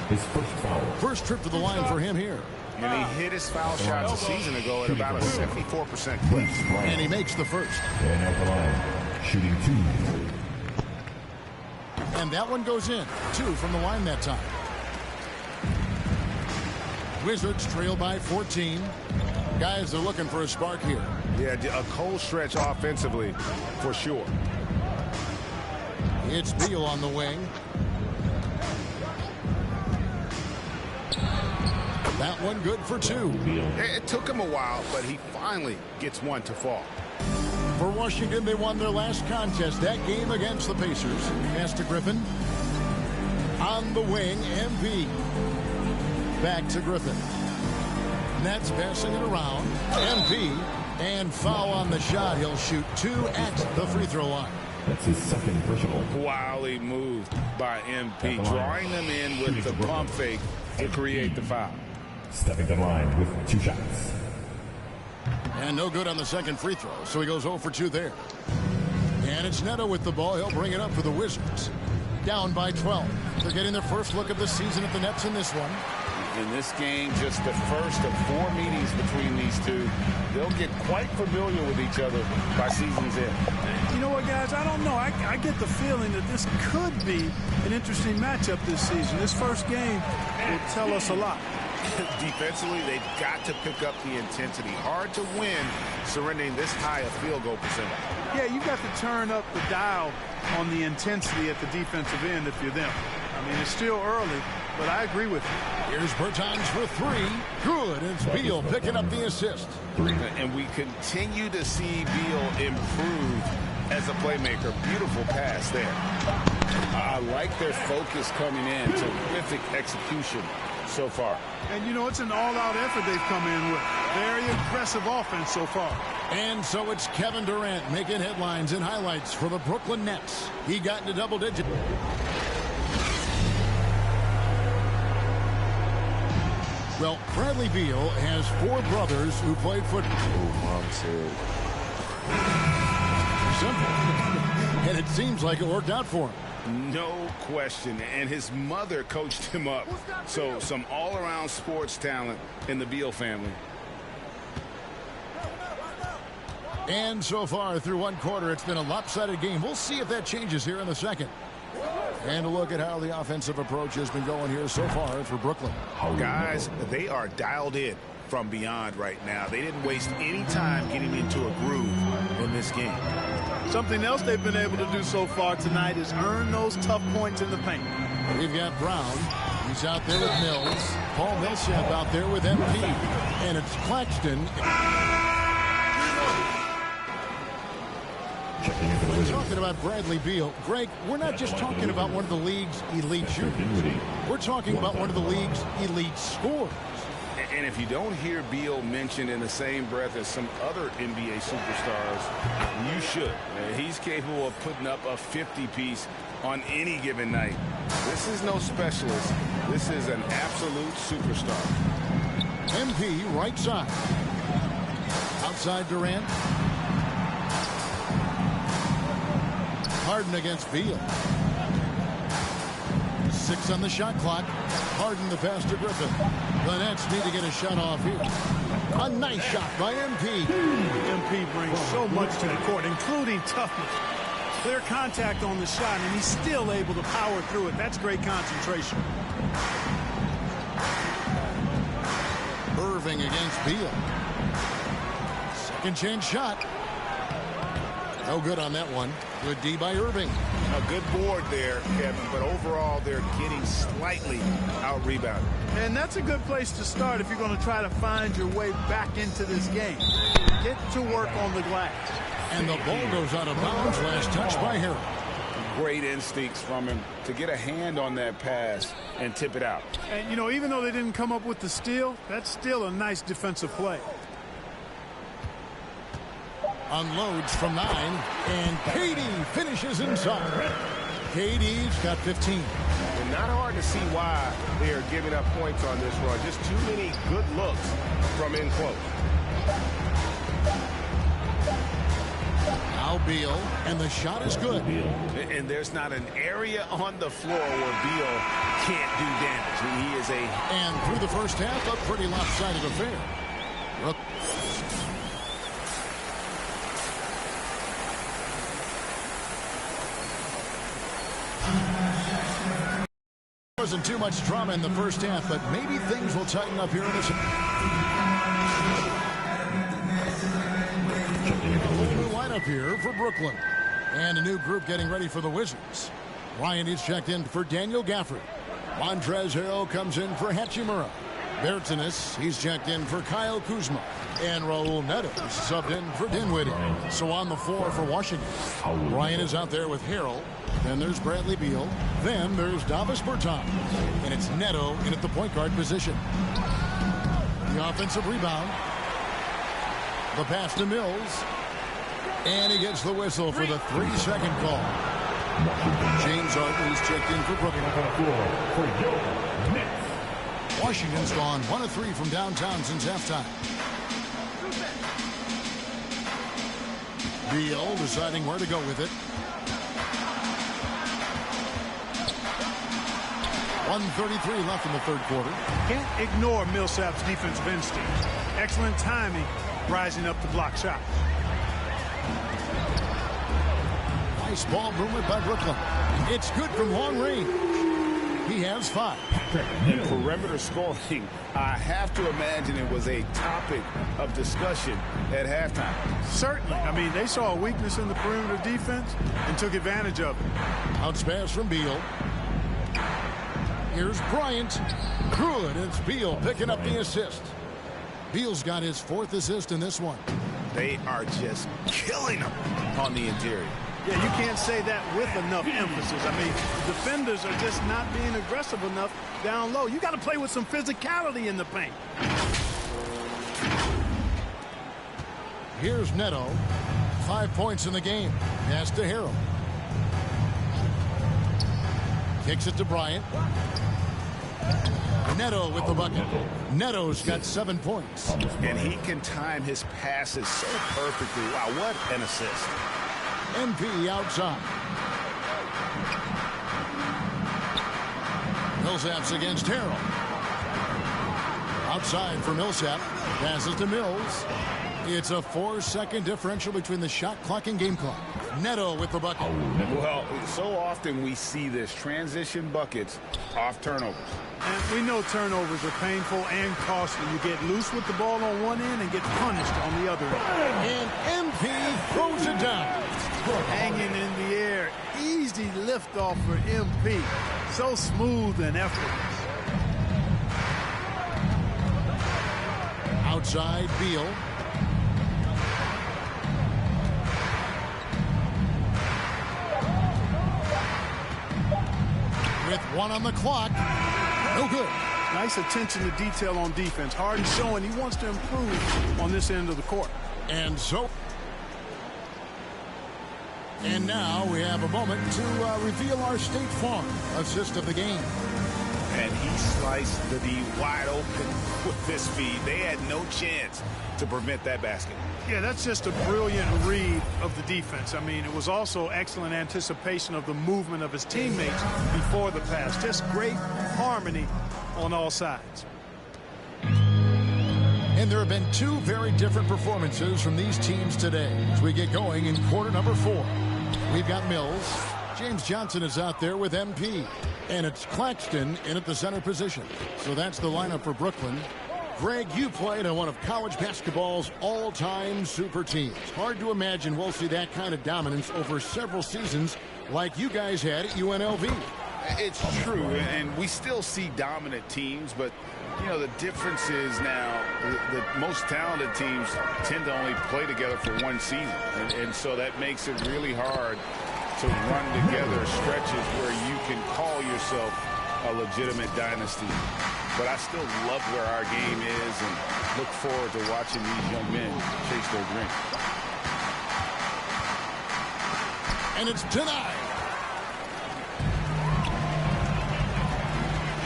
His first foul. First trip to the line for him here. And he hit his foul shots a season ago at about a 74% clip. And he makes the first. And at the line, shooting 2. And that one goes in. 2 from the line that time. Wizards trail by 14. Guys are looking for a spark here. Yeah, a cold stretch offensively for sure. It's Beal on the wing. That one good for 2. It took him a while, but he finally gets one to fall. For Washington, they won their last contest, that game against the Pacers. Pass to Griffin. On the wing, MP. Back to Griffin. Nets passing it around. MP. And foul on the shot. He'll shoot 2 at the free throw line. That's his second personal. Wildly moved by MP, drawing them in with the pump fake to create the foul. Stepping the line with 2 shots. And no good on the second free throw, so he goes 0 for 2 there. And it's Neto with the ball. He'll bring it up for the Wizards. Down by 12. They're getting their first look of the season at the Nets in this one. In this game, just the first of 4 meetings between these two. They'll get quite familiar with each other by season's end. You know what, guys? I don't know. I get the feeling that this could be an interesting matchup this season. This first game will tell us a lot. Defensively, they've got to pick up the intensity. Hard to win surrendering this high a field goal percentage. Yeah, you've got to turn up the dial on the intensity at the defensive end if you're them. I mean, it's still early, but I agree with you. Here's Bertans for 3. Good. It's Beal picking up the assist. And we continue to see Beal improve as a playmaker. Beautiful pass there. I like their focus coming in. Terrific execution so far. And, you know, it's an all-out effort they've come in with. Very impressive offense so far. And so it's Kevin Durant making headlines and highlights for the Brooklyn Nets. He got into double digit. Well, Bradley Beal has 4 brothers who played football. Oh, Mom Simple. said. And it seems like it worked out for him. No question. And his mother coached him up. So some all-around sports talent in the Beal family. And so far through one quarter, it's been a lopsided game. We'll see if that changes here in the second. And a look at how the offensive approach has been going here so far for Brooklyn. Guys, they are dialed in from beyond right now. They didn't waste any time getting into a groove in this game. Something else they've been able to do so far tonight is earn those tough points in the paint. We've got Brown. He's out there with Mills. Paul Millsap out there with MP. And it's Claxton. We're talking about Bradley Beal. Greg, we're not just talking about one of the league's elite shooters. We're talking about one of the league's elite scorers. And if you don't hear Beal mentioned in the same breath as some other NBA superstars, you should. He's capable of putting up a 50-piece on any given night. This is no specialist. This is an absolute superstar. MP right side. Outside Durant. Harden against Beal. 6 on the shot clock. Harden the pass to Griffin. The Nets need to get a shot off here. A nice shot by MP. MP brings so much to the court, including toughness. Clear contact on the shot, and he's still able to power through it. That's great concentration. Irving against Beal. Second chance shot. No good on that one. Good D by Irving. A good board there, Kevin, but overall they're getting slightly out-rebounded. And that's a good place to start if you're going to try to find your way back into this game. Get to work on the glass. And the ball goes out of bounds. Last touch by Harrell. Great instincts from him to get a hand on that pass and tip it out. And, you know, even though they didn't come up with the steal, that's still a nice defensive play. Unloads from 9, and KD finishes inside. KD's got 15. And not hard to see why they are giving up points on this run. Just too many good looks from in close. Now Beal, and the shot is good. And there's not an area on the floor where Beal can't do damage. He is a... And through the first half, a pretty lopsided affair. Wasn't too much drama in the first half, but maybe things will tighten up here in this. A new lineup here for Brooklyn. And a new group getting ready for the Wizards. Ryan is checked in for Daniel Gafford. Montrezl Harrell comes in for Hachimura. Bertanis, he's checked in for Kyle Kuzma. And Raul Neto is subbed in for Dinwiddie. So on the floor for Washington, Ryan is out there with Harrell. Then there's Bradley Beal. Then there's Davis Bertans. And it's Neto in at the point guard position. The offensive rebound. The pass to Mills. And he gets the whistle for the 3-second call. James Harden is checked in for Brooklyn. Washington's gone 1 of 3 from downtown since halftime. Beal deciding where to go with it. 1:33 left in the third quarter. Can't ignore Millsap's defensive instincts. Excellent timing, rising up to block shot. Nice ball movement by Brooklyn. It's good from long range. He has 5. And perimeter scoring, I have to imagine it was a topic of discussion at halftime. Certainly. I mean, they saw a weakness in the perimeter defense and took advantage of it. Bounce pass from Beal. Here's Bryant. Good. It's Beal picking up the assist. Beal's got his 4th assist in this one. They are just killing him on the interior. Yeah, you can't say that with enough emphasis. I mean, defenders are just not being aggressive enough down low. You got to play with some physicality in the paint. Here's Neto. 5 points in the game. Pass to Harrell. Kicks it to Bryant. Neto with the bucket. Neto's got 7 points. And he can time his passes so perfectly. Wow, what an assist. MP outside. Millsap's against Harrell. Outside for Millsap. Passes to Mills. It's a 4-second differential between the shot clock and game clock. Neto with the bucket. Well, so often we see this transition buckets off turnovers. And we know turnovers are painful and costly. You get loose with the ball on one end and get punished on the other end. And MP throws it down. Hanging in the air. Easy liftoff for MP. So smooth and effortless. Outside Beal. With 1 on the clock. No good. Nice attention to detail on defense. Harden showing he wants to improve on this end of the court. And so. And now we have a moment to reveal our State Farm assist of the game. And he sliced the D wide open with this feed. They had no chance to prevent that basket. Yeah, that's just a brilliant read of the defense. I mean, it was also excellent anticipation of the movement of his teammates before the pass. Just great harmony on all sides. And there have been 2 very different performances from these teams today as we get going in quarter number 4. We've got Mills. James Johnson is out there with MP. And it's Claxton in at the center position. So that's the lineup for Brooklyn. Greg, you played on one of college basketball's all-time super teams. Hard to imagine we'll see that kind of dominance over several seasons like you guys had at UNLV. It's true, and we still see dominant teams, but, you know, the difference is now the most talented teams tend to only play together for one season, and so that makes it really hard to run together stretches where you can call yourself a legitimate dynasty. But I still love where our game is and look forward to watching these young men chase their dream. And it's denied.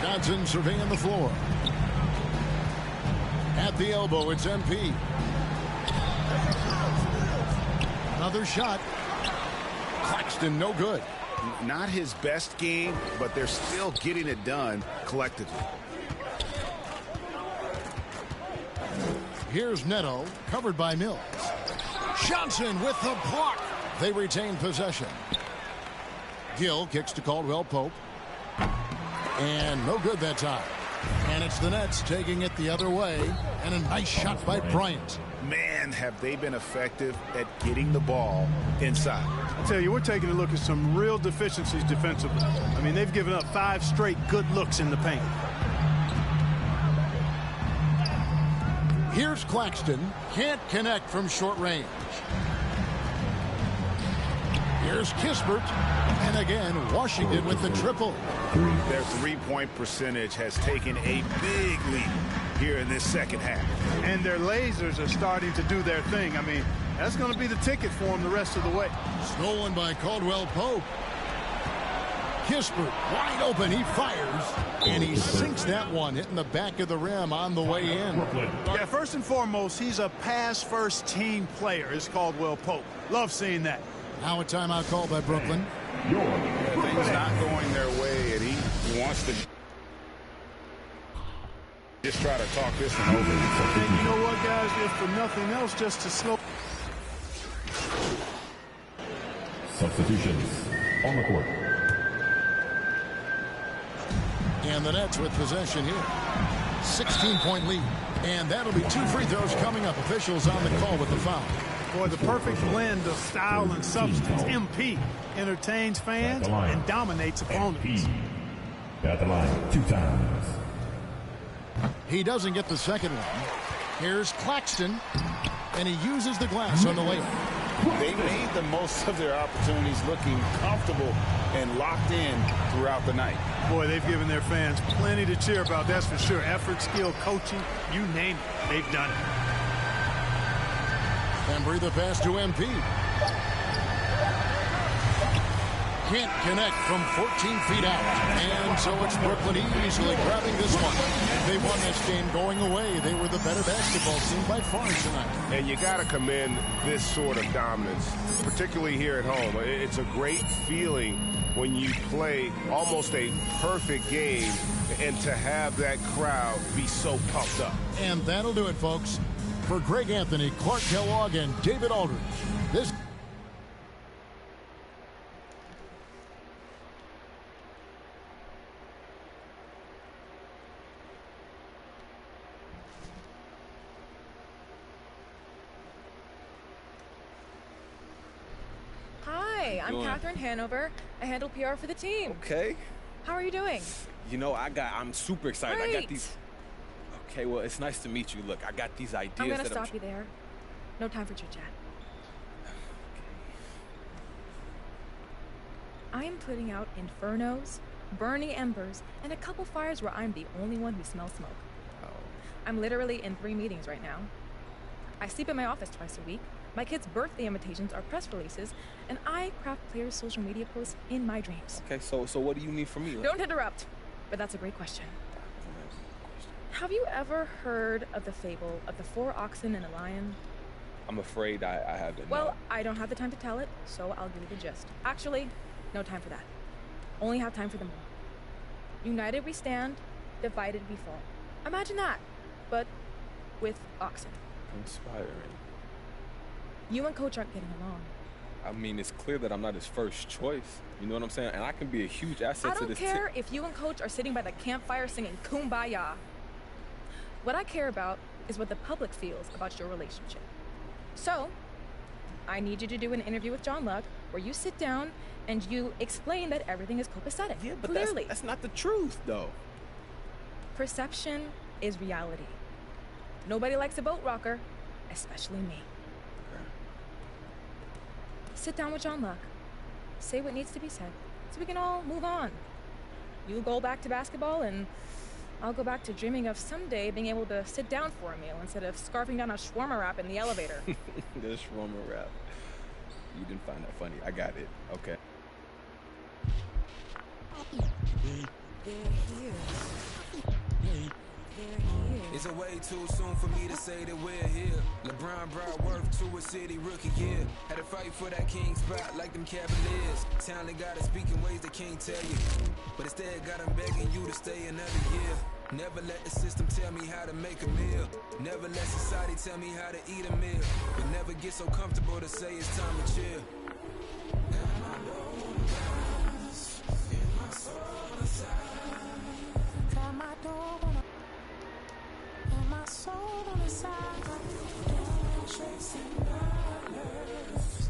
Johnson surveying the floor. At the elbow, it's MP. Another shot. Claxton, no good. Not his best game, but they're still getting it done collectively. Here's Neto, covered by Mills. Johnson with the block. They retain possession. Gill kicks to Caldwell Pope. And no good that time. And it's the Nets taking it the other way. And a nice shot by Bryant. Man, have they been effective at getting the ball inside. I tell you, we're taking a look at some real deficiencies defensively. I mean, they've given up 5 straight good looks in the paint. Here's Claxton. Can't connect from short range. Here's Kispert. And again, Washington with the triple. Their three-point percentage has taken a big leap here in this second half. And their lasers are starting to do their thing. I mean, that's going to be the ticket for them the rest of the way. Stolen by Caldwell Pope. Kispert wide open. He fires. And he sinks that one, hitting the back of the rim on the way in. Yeah, first and foremost, he's a pass-first team player, is Caldwell Pope. Love seeing that. Now a timeout called by Brooklyn. Things not going their way, and he wants to just try to talk this one over. And you know what, guys? If for nothing else, just to slow. Substitutions on the court. And the Nets with possession here. 16-point lead. And that'll be 2 free throws coming up. Officials on the call with the foul. Boy, the perfect blend of style and substance. MP entertains fans and dominates opponents. At the line 2 times. He doesn't get the second one. Here's Claxton. And he uses the glass on the layup. They made the most of their opportunities, looking comfortable and locked in throughout the night. Boy, they've given their fans plenty to cheer about, that's for sure. Effort, skill, coaching, you name it, they've done it. Embry the pass to MP. Can't connect from 14 feet out. And so it's Brooklyn easily grabbing this one. They won this game going away. They were the better basketball team by far tonight. And you got to commend this sort of dominance, particularly here at home. It's a great feeling when you play almost a perfect game and to have that crowd be so pumped up. And that'll do it, folks. For Greg Anthony, Clark Kellogg, and David Aldridge, this... Hi, I'm Catherine Hanover. I handle PR for the team. Okay. How are you doing? You know, I'm super excited. Great. I got these... Okay, well, it's nice to meet you. Look, I got these ideas. I'm gonna stop you there. No time for chit-chat. I am putting out infernos, burning embers, and a couple fires where I'm the only one who smells smoke. Oh. I'm literally in 3 meetings right now. I sleep in my office twice a week. My kids' birthday invitations are press releases, and I craft players' social media posts in my dreams. Okay, so what do you need from me? Don't interrupt, but that's a great question. Have you ever heard of the fable of the 4 oxen and a lion? I'm afraid I haven't. Well, no. I don't have the time to tell it, so I'll give you the gist. Actually, no time for that. Only have time for the more. United we stand, divided we fall. Imagine that, but with oxen. Inspiring. You and Coach aren't getting along. I mean, it's clear that I'm not his first choice. You know what I'm saying? And I can be a huge asset to this team. I don't care if you and Coach are sitting by the campfire singing Kumbaya. What I care about is what the public feels about your relationship. So, I need you to do an interview with John Luck where you sit down and you explain that everything is copacetic. Yeah, but clearly. That's not the truth, though. Perception is reality. Nobody likes a boat rocker, especially me. Okay. Sit down with John Luck. Say what needs to be said so we can all move on. You go back to basketball and I'll go back to dreaming of someday being able to sit down for a meal instead of scarfing down a shawarma wrap in the elevator. The shawarma wrap. You didn't find that funny. I got it. Okay. It's a way too soon for me to say that we're here. LeBron brought worth to a city rookie year. Had to fight for that king spot like them Cavaliers. Talent got us speaking ways they can't tell you. But instead got them begging you to stay another year. Never let the system tell me how to make a meal. Never let society tell me how to eat a meal. But never get so comfortable to say it's time to chill. My soul on the side, chasing dollars.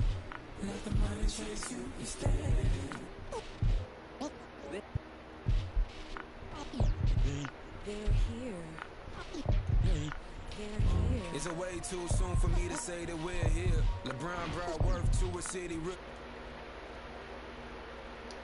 Let the money chase you instead. They're here. They're here. It's a way too soon for me to say that we're here. LeBron brought worth to a city.